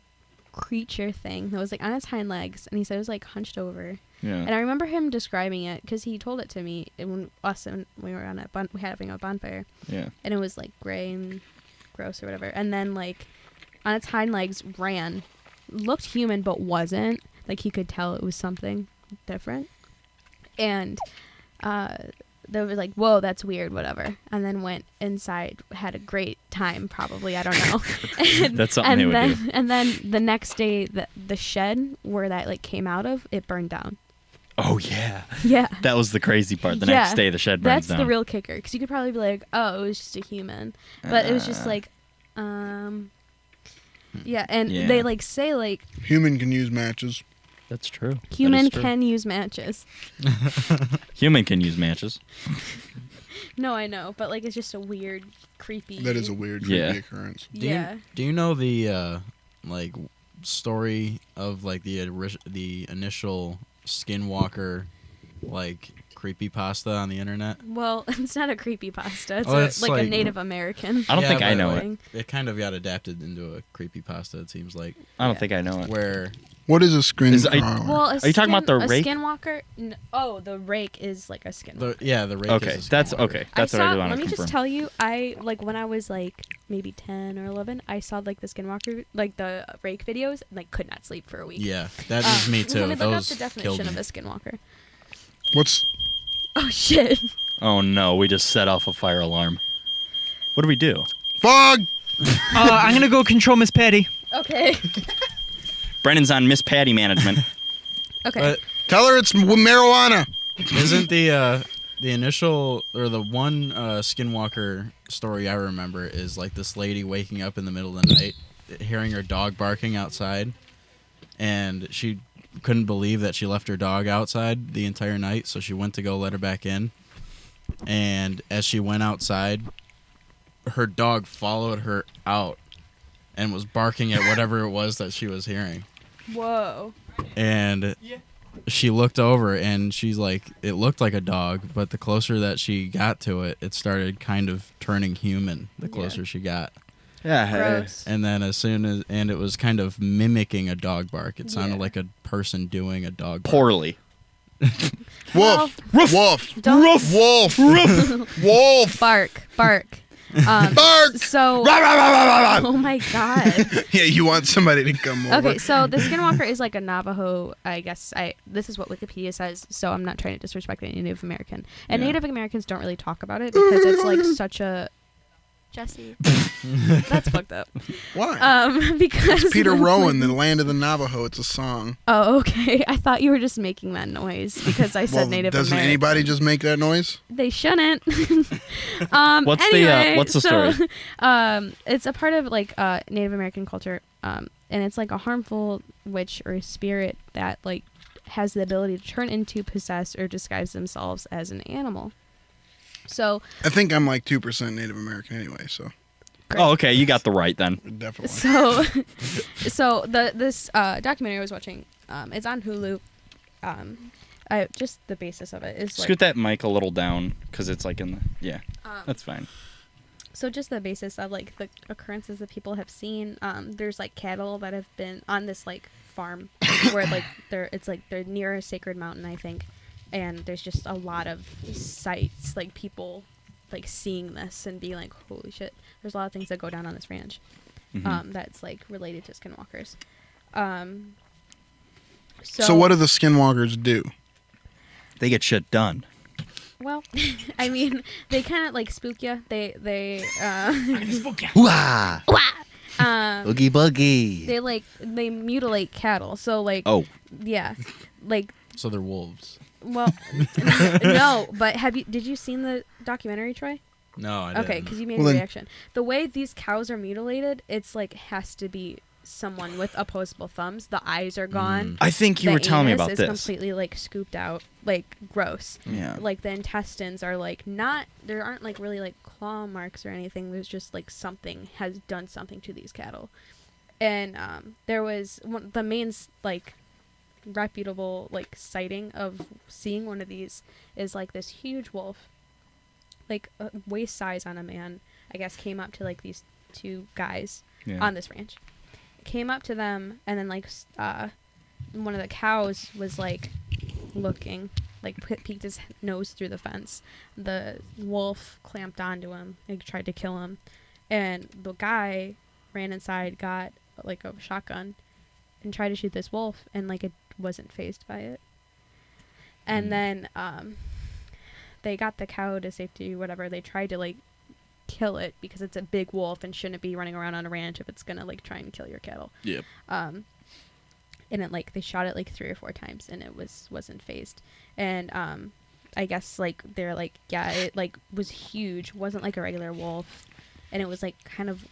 creature thing that was on its hind legs, and he said it was hunched over. Yeah. And I remember him describing it because he told it to me when we were on we had a bonfire, Yeah. and it was gray and gross or whatever. And then on its hind legs ran, looked human but wasn't. He could tell it was something different. And they were like, "Whoa, that's weird," whatever. And then went inside, had a great time, probably, I don't know. And, That's something they would then, do. And then the next day, the shed where that came out of, it burned down. Oh yeah. Yeah. That was the crazy part. The Yeah, next day, the shed burns That's down. the real kicker, because you could probably be like, "Oh, it was just a human," but it was just yeah, and Yeah. they say Human can use matches. That's true. That is human true. can use matches. Human can use matches. No, I know, but it's just a weird, creepy. That is a weird, Yeah. creepy occurrence. Yeah. Do you know the story of the initial Skinwalker creepypasta on the internet? Well, it's not a creepypasta. It's, Oh, it's a like- Native American. I don't think I but, know it. It kind of got adapted into a creepypasta, it seems like. I don't think I know it. Where What is a screen Is- I- crawler? Well, Are you talking about the rake? A skinwalker? Oh, the rake is a skinwalker. the rake Okay, is a that's Skinwalker. okay. That's I what I saw, want let to me confirm. just tell you, I when I was maybe 10 or 11, I saw the skinwalker, the rake videos, and could not sleep for a week. Yeah, that is me too. Let me look up Those the killed definition me. of a skinwalker. What's Oh shit! Oh no, we just set off a fire alarm. What do we do? fog? I'm gonna go control Miss Patty. Okay. Brendan's on Miss Patty management. Okay. But Tell her it's marijuana. isn't the initial or the one Skinwalker story I remember is this lady waking up in the middle of the night, hearing her dog barking outside, and she couldn't believe that she left her dog outside the entire night, so she went to go let her back in. And as she went outside, her dog followed her out and was barking at whatever it was that she was hearing. Whoa. And she looked over and she's like, it looked like a dog, but the closer that she got to it, it started kind of turning human the closer she got. Yeah. Gross. And then and it was kind of mimicking a dog bark. It sounded Yeah. like a person doing a dog bark. Poorly. Wolf. Well, Wolf. Don't Wolf. Wolf. Wolf. bark. Bark! So, Rah, rah, rah, rah, rah, rah. oh my god. Yeah, you want somebody to come over. Okay, so the Skinwalker is like a Navajo, I guess. This is what Wikipedia says, so I'm not trying to disrespect any Native American. And Yeah. Native Americans don't really talk about it because it's like such a Jesse. That's fucked up. Why? Because It's Peter Rowan, The Land of the Navajo. It's a song. Oh, okay. I thought you were just making that noise because I said Well, Native doesn't American. anybody just make that noise? They shouldn't. What's the story? It's a part of like Native American culture, and it's like a harmful witch or spirit that like has the ability to turn into, possess, or disguise themselves as an animal. So I think I'm like 2% Native American anyway, so Oh, okay, you got the right then. definitely. so this documentary I was watching, it's on Hulu. Just the basis of it is like, Scoot that mic a little down because it's like in the that's fine. so just the basis of like the occurrences that people have seen. There's like cattle that have been on this like farm where like they're near a sacred mountain, I think, and there's just a lot of sights, like people like seeing this and being like, holy shit, there's a lot of things that go down on this ranch. That's like related to skinwalkers. So what do the skinwalkers do? They get shit done. Well, I mean, they kind of like spook you. They Wah! Boogie boogie. they mutilate cattle. So like, Oh, yeah, like, So they're wolves. well, no, but did you seen the documentary, Troy? No, I didn't. Okay, because you made Well, a then- reaction. The way these cows are mutilated, it's like has to be someone with opposable thumbs. The eyes are gone. I think you The were telling me anus about is this. completely like scooped out, like gross. Yeah. Like the intestines are like not. There aren't like really like claw marks or anything. There's just like something has done something to these cattle, and there was the main like reputable like sighting of seeing one of these is like this huge wolf, like waist size on a man, I guess, came up to like these two guys on this ranch, came up to them, and then like one of the cows was like looking, like peeked his nose through the fence. The wolf clamped onto him, like tried to kill him, and the guy ran inside, got like a shotgun, and tried to shoot this wolf, and like it wasn't fazed by it. And then they got the cow to safety, whatever. They tried to like kill it because it's a big wolf and shouldn't be running around on a ranch if it's gonna like try and kill your cattle. Yep. And it like they shot it like 3 or 4 times and it wasn't phased. And I guess like they're like, yeah, it like was huge, wasn't like a regular wolf, and it was like kind of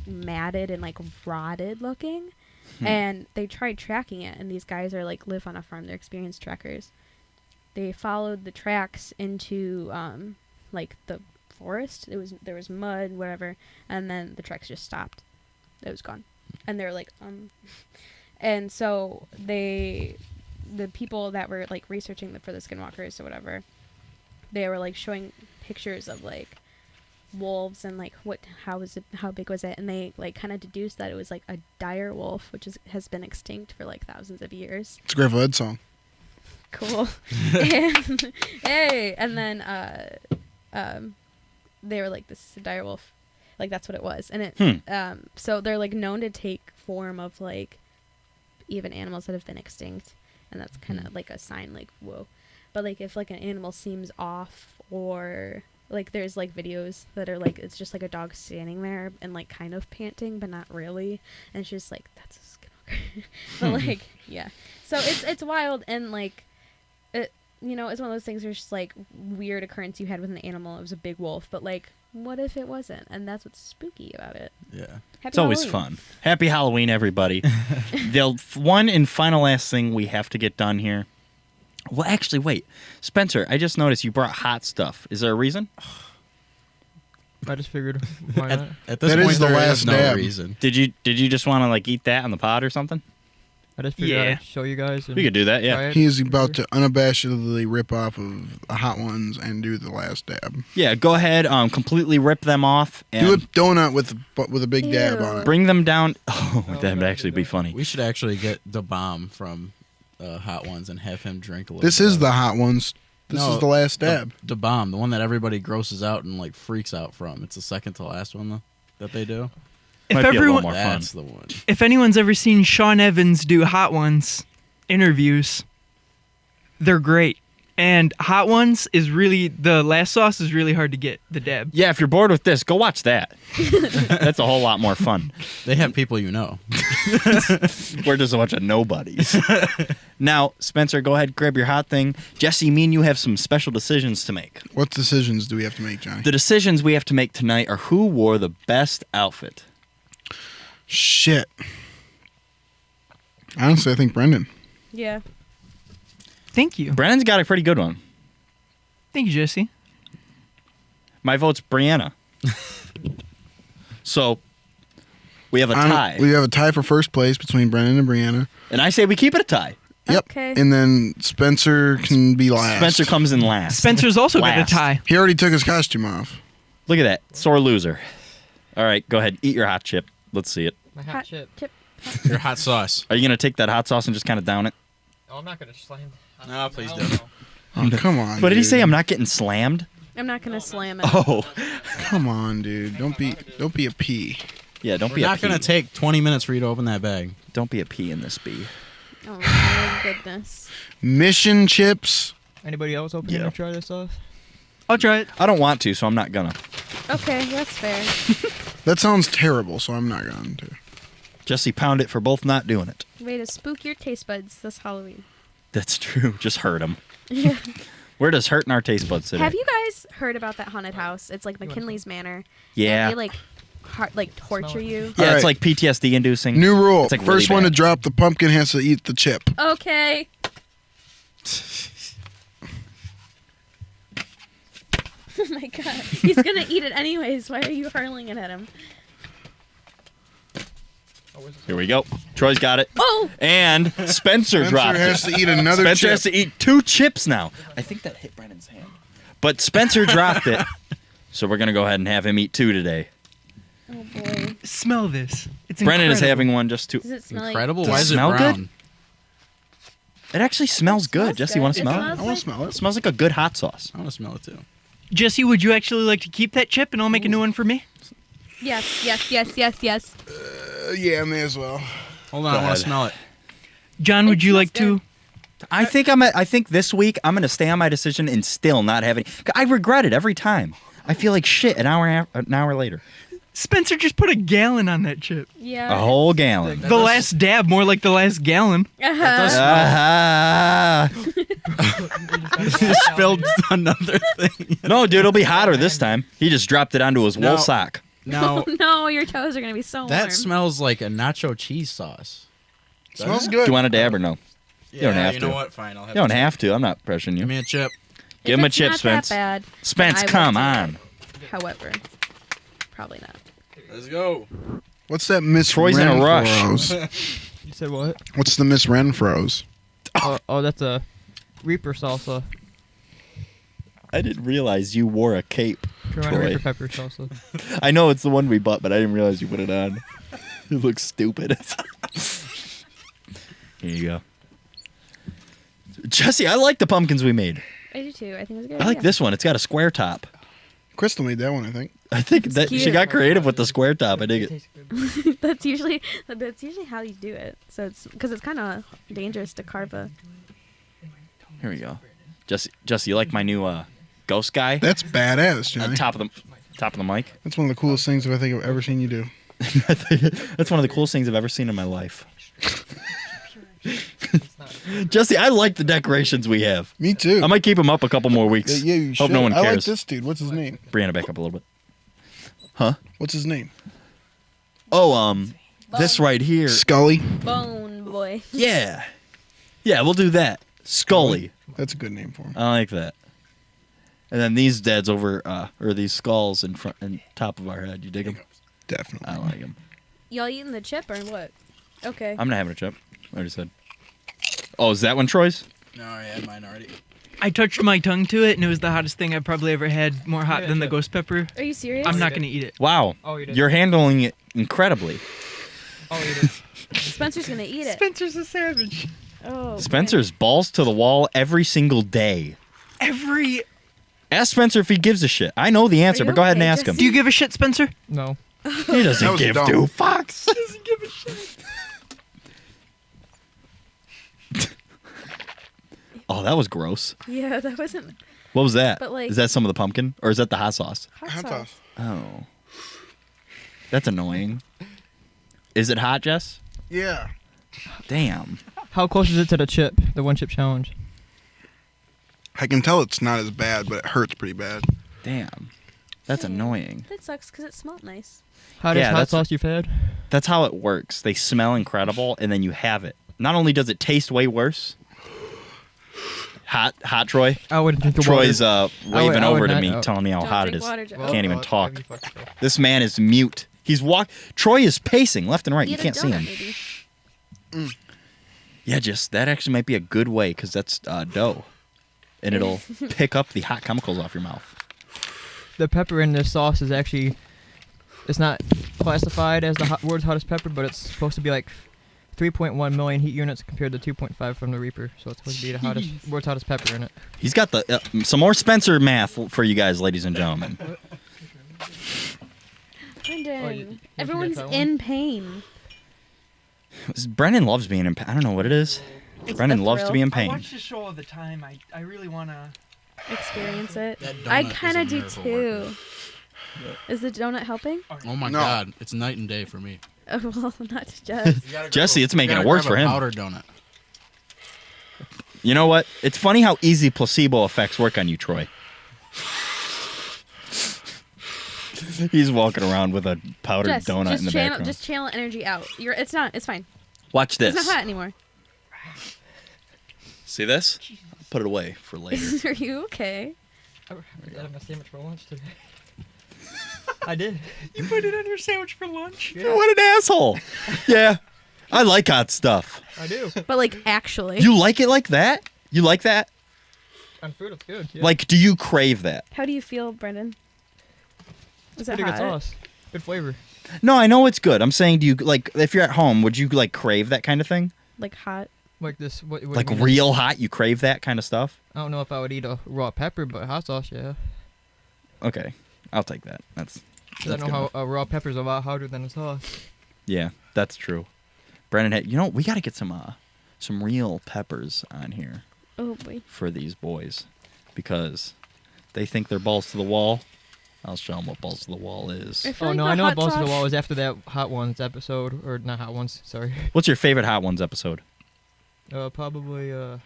matted and like rotted looking. And they tried tracking it, and these guys are like live on a farm, they're experienced trackers. They followed the tracks into like the forest. There was mud, whatever, and then the tracks just stopped. It was gone. And they're like and so the people that were like researching for the skinwalkers or whatever, they were like showing pictures of like wolves and like how big was it, and they like kind of deduced that it was like a dire wolf, which has been extinct for like thousands of years. It's a Grateful Dead song. Cool. And, hey, and then they were like, this is a dire wolf, like that's what it was. And it so they're like known to take form of like even animals that have been extinct, and that's kind of like a sign like, whoa. But like if like an animal seems off, or like there's like videos that are like it's just like a dog standing there and like kind of panting but not really, and it's just like, that's a skinwalker. But like, yeah, so it's wild. And like it, you know, it's one of those things where it's just like weird occurrence you had with an animal. It was a big wolf, but like what if it wasn't? And that's what's spooky about it. Yeah. Happy It's always Halloween. fun. Happy Halloween, everybody. The one and final last thing we have to get done here. Well, actually, wait. Spencer, I just noticed you brought hot stuff. Is there a reason? I just figured, why not? At this That is point, the there last is no dab. reason. Did you just want to like eat that on the pod or something? I just figured Yeah. I'd show you guys. And We could do that, try yeah. it. He is about to unabashedly rip off of the hot ones and do the last dab. Yeah, go ahead, completely rip them off and Do a donut with a big dab on it. bring them down. Oh, Oh, that'd no, actually be funny. We should actually get the bomb from Hot Ones and have him drink a little. This bit is of the it. hot ones. This No, is the last dab. The bomb, the one that everybody grosses out and like freaks out from. It's the second to last one that they do. If Might be a little everyone, more fun. That's the one. if anyone's ever seen Sean Evans do Hot Ones interviews, they're great. And Hot Ones is really, the last sauce is really hard to get, the dab. Yeah, if you're bored with this, go watch that. That's a whole lot more fun. They have people you know. We're just a bunch of nobodies. Now, Spencer, go ahead, grab your hot thing. Jesse, me and you have some special decisions to make. What decisions do we have to make, Johnny? The decisions we have to make tonight are who wore the best outfit. Shit. Honestly, I think Brendan. Yeah. Thank you. Brennan's got a pretty good one. Thank you, Jesse. My vote's Brianna. So, we have a tie. We have a tie for first place between Brendan and Brianna. And I say we keep it a tie. Yep. Okay. And then Spencer can be last. Spencer comes in last. Spencer's also got a Last. tie. He already took his costume off. Look at that. Sore loser. All right, go ahead. Eat your hot chip. Let's see it. My Hot hot chip. chip. Your hot sauce. Are you going to take that hot sauce and just kind of down it? Oh, I'm not gonna slam. No, please I don't. don't know. Oh, come on. What did he dude. say? I'm not getting slammed? I'm not gonna slam it. Oh. Come on, dude. Don't be a pea. Yeah, don't We're be a not pea. going to take 20 minutes for you to open that bag. Don't be a pea in this bee. Oh my goodness. Mission chips. Anybody else open Yeah. to try this sauce? I'll try it. I don't want to, so I'm not gonna. Okay, that's fair. That sounds terrible, so I'm not going to. Jesse, pound it for both not doing it. Way to spook your taste buds this Halloween. That's true. Just hurt them. Yeah. We're just hurting our taste buds today. Have you guys heard about that haunted house? It's like McKinley's Manor. Yeah. And they like torture you. Yeah, All it's right. like PTSD inducing. New rule. It's like First really one to bad. drop the pumpkin has to eat the chip. Okay. Oh my god. He's gonna eat it anyways. Why are you hurling it at him? Here we go. Troy's got it. Oh! And Spencer dropped has it. to eat another Spencer chip. has to eat 2 chips now. I think that hit Brennan's hand. But Spencer dropped it. So we're going to go ahead and have him eat 2 today. Oh boy. Smell this. It's Brennan is incredible. having one just to. Does it smell Incredible. Does Why it is it smell good? brown? It actually smells good. smells Jesse, good. you want to It smell smells it? I want to smell It it. smells like a good hot sauce. I want to smell it too. Jesse, would you actually like to keep that chip and I'll make a new one for me? Yes, yes, yes, yes, yes. Yeah, may as well. Hold on, Go I want ahead. to smell it. John, would It you smells like to? I think this week I'm going to stay on my decision and still not have any. I regret it every time. I feel like shit an hour later. Spencer just put a gallon on that chip. Yeah. A whole gallon. The last dab, more like the last gallon. does- Ah. You spilled another thing. No, dude, it'll be hotter this time. He just dropped it onto his wool No. sock. No, No, your toes are gonna be so warm. that smells like a nacho cheese sauce. Smells Do good. you want a dab or no? Yeah, don't have you to. know what? Fine, I'll have You don't a chip. have to. I'm not pressuring Give you. me a chip. Give If him a it's chip, not Spence. That bad, Spence, I will come do it. on. However, probably not. Let's go. What's that Miss Troy's in a rush. Renfro's? You said what? What's the Miss Renfro's? Oh, that's a Reaper salsa. I didn't realize you wore a cape. Carolina Troy. Reaper pepper salsa. I know it's the one we bought, but I didn't realize you put it on. It looks stupid. Here you go. Jesse, I like the pumpkins we made. I do too. I think it's a good. I like idea. this one. It's got a square top. Crystal made that one, I think. I think that she cute. got creative with the square top. I dig it. Tastes good. that's usually how you do it. So it's because it's kind of dangerous to carve a. Here we go. Jesse, you like my new ghost guy? That's badass, Johnny. Top of the mic. That's one of the coolest things I think I've ever seen you do. That's one of the coolest things I've ever seen in my life. Jesse, I like the decorations we have. Me too. I might keep them up a couple more weeks. Yeah, you Hope should. no one I like cares. this dude. What's his name? Brianna, back up a little bit. Huh? What's his name? Oh, this right here. Scully. Bone boy. Yeah. Yeah, we'll do that. Scully. That's a good name for him. I like that. And then these deads over, or these skulls in front and top of our head. You dig them? Definitely. I like them. Y'all eating the chip or what? Okay. I'm not having a chip. I already said. Oh, is that one Troy's? No, I had mine already. I touched my tongue to it, and it was the hottest thing I've probably ever had. More hot Yeah, than the chip. ghost pepper. Are you serious? I'm not did. gonna eat it. Wow. Oh, you did. You're handling it incredibly. Oh, you did. Spencer's gonna eat it. Spencer's a savage. Oh. okay. Spencer's balls to the wall every single day. Every. Ask Spencer if he gives a shit. I know the answer, you but go ahead and okay, ask him. Jesse? Do you give a shit, Spencer? No. He doesn't That was give dumb. two fucks. Doesn't give a shit. Oh, that was gross. Yeah, that wasn't What was that? But, like- Is that some of the pumpkin, or is that the hot sauce? hot Hot sauce. sauce. Oh, that's annoying. Is it hot, Jess? Yeah. Damn. How close is it to the chip, the one chip challenge? I can tell it's not as bad, but it hurts pretty bad. Damn. That's annoying. That sucks because it smelled nice. Hottest Yeah, hot that's- sauce you've had? That's how it works. They smell incredible, and then you have it. Not only does it taste way worse. Hot, Troy. I wouldn't drink the Troy's water. waving I would over to not- me, oh. telling me how Don't hot it drink is. water, Joe. Well, Can't even well, talk. you fucked yourself. This man is mute. He's Troy is pacing left and right. You Eat a can't see donut, him. maybe. Yeah, just that actually might be a good way because that's dough, and it'll pick up the hot chemicals off your mouth. The pepper in this sauce is actually, it's not classified as the world's hottest pepper, but it's supposed to be like 3.1 million heat units compared to 2.5 from the Reaper. So it's supposed to be the hottest, world's hottest pepper in it. He's got the some more Spencer math for you guys, ladies and gentlemen. Brendan, Oh, you everyone's forget that in one? pain. Brendan loves being in pain. I don't know what it is. It's Brendan the loves to thrill. be in I pain. watch the show all the time. I really want to. Experience it. That donut I is kind a of do miracle too. worker. Is the donut helping? Oh my No. god, it's night and day for me. Oh, well, not to Jess. Jesse, it's making You it gotta worse grab for a him. Powder donut. You know what? It's funny how easy placebo effects work on you, Troy. He's walking around with a powdered Jess, donut just in the channel, background. just channel energy out. It's not. It's fine. Watch this. It's not hot anymore. See this? Put it away for later. Are you okay? I had my sandwich for lunch today. I did. You put it on your sandwich for lunch? What an asshole. Yeah. I like hot stuff. I do. But like actually, You like it like that? You like that? On food, it's good. Yeah. Like, do you crave that? how do you feel, Brendan? Is it pretty good hot? sauce. Good flavor. No, I know it's good. I'm saying, do you, like, if you're at home, would you, like, crave that kind of thing? Like hot? Like this. What do you Like, mean? real hot? You crave that kind of stuff? I don't know if I would eat a raw pepper, but hot sauce, yeah. Okay. I'll take that. That's 'Cause I know good how enough. a raw pepper's a lot hotter than a sauce. Yeah, that's true. Brendan, you know, we got to get some real peppers on here Oh boy. for these boys because they think they're balls to the wall. I'll show them what balls to the wall is. I feel Oh like no, the I know hot what Balls to the sauce- Wall was after that Hot Ones episode, or not Hot Ones, sorry. What's your favorite Hot Ones episode? Probably I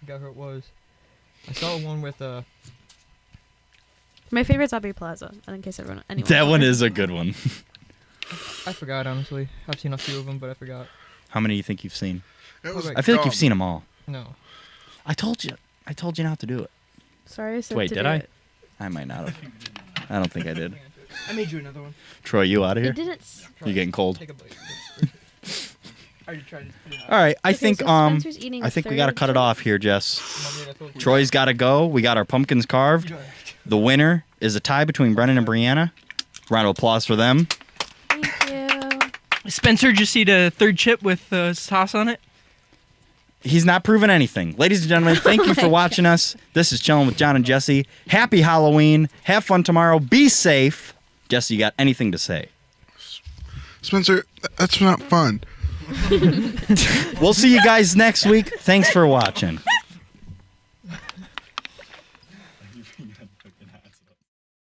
forgot who it was. I saw one with My favorite's Aubrey Plaza. And in case anyone. That one is a good one. I forgot honestly. I've seen a few of them, but I forgot. How many do you think you've seen? It was I feel like dumb. you've seen them all. No. I told you not to do it. Sorry, I said Wait, to did do I? it. I might not have. I don't think I did. I made you another one. Troy, you out of here? It didn't. You getting cold? Take a bite. I already tried it. All right, I Okay, think so Spencer's eating I a think we third got to of cut it Jess. off here, Jess. Mom, I told you. Troy's got to go. We got our pumpkins carved. The winner is a tie between Brennan and Brianna. Round of applause for them. Thank you. Spencer just eat a third chip with sauce on it. He's not proven anything. Ladies and gentlemen, thank you for watching us. This is Chilling with John and Jesse. Happy Halloween. Have fun tomorrow. Be safe. Jesse, you got anything to say? Spencer, that's not fun. We'll see you guys next week. Thanks for watching.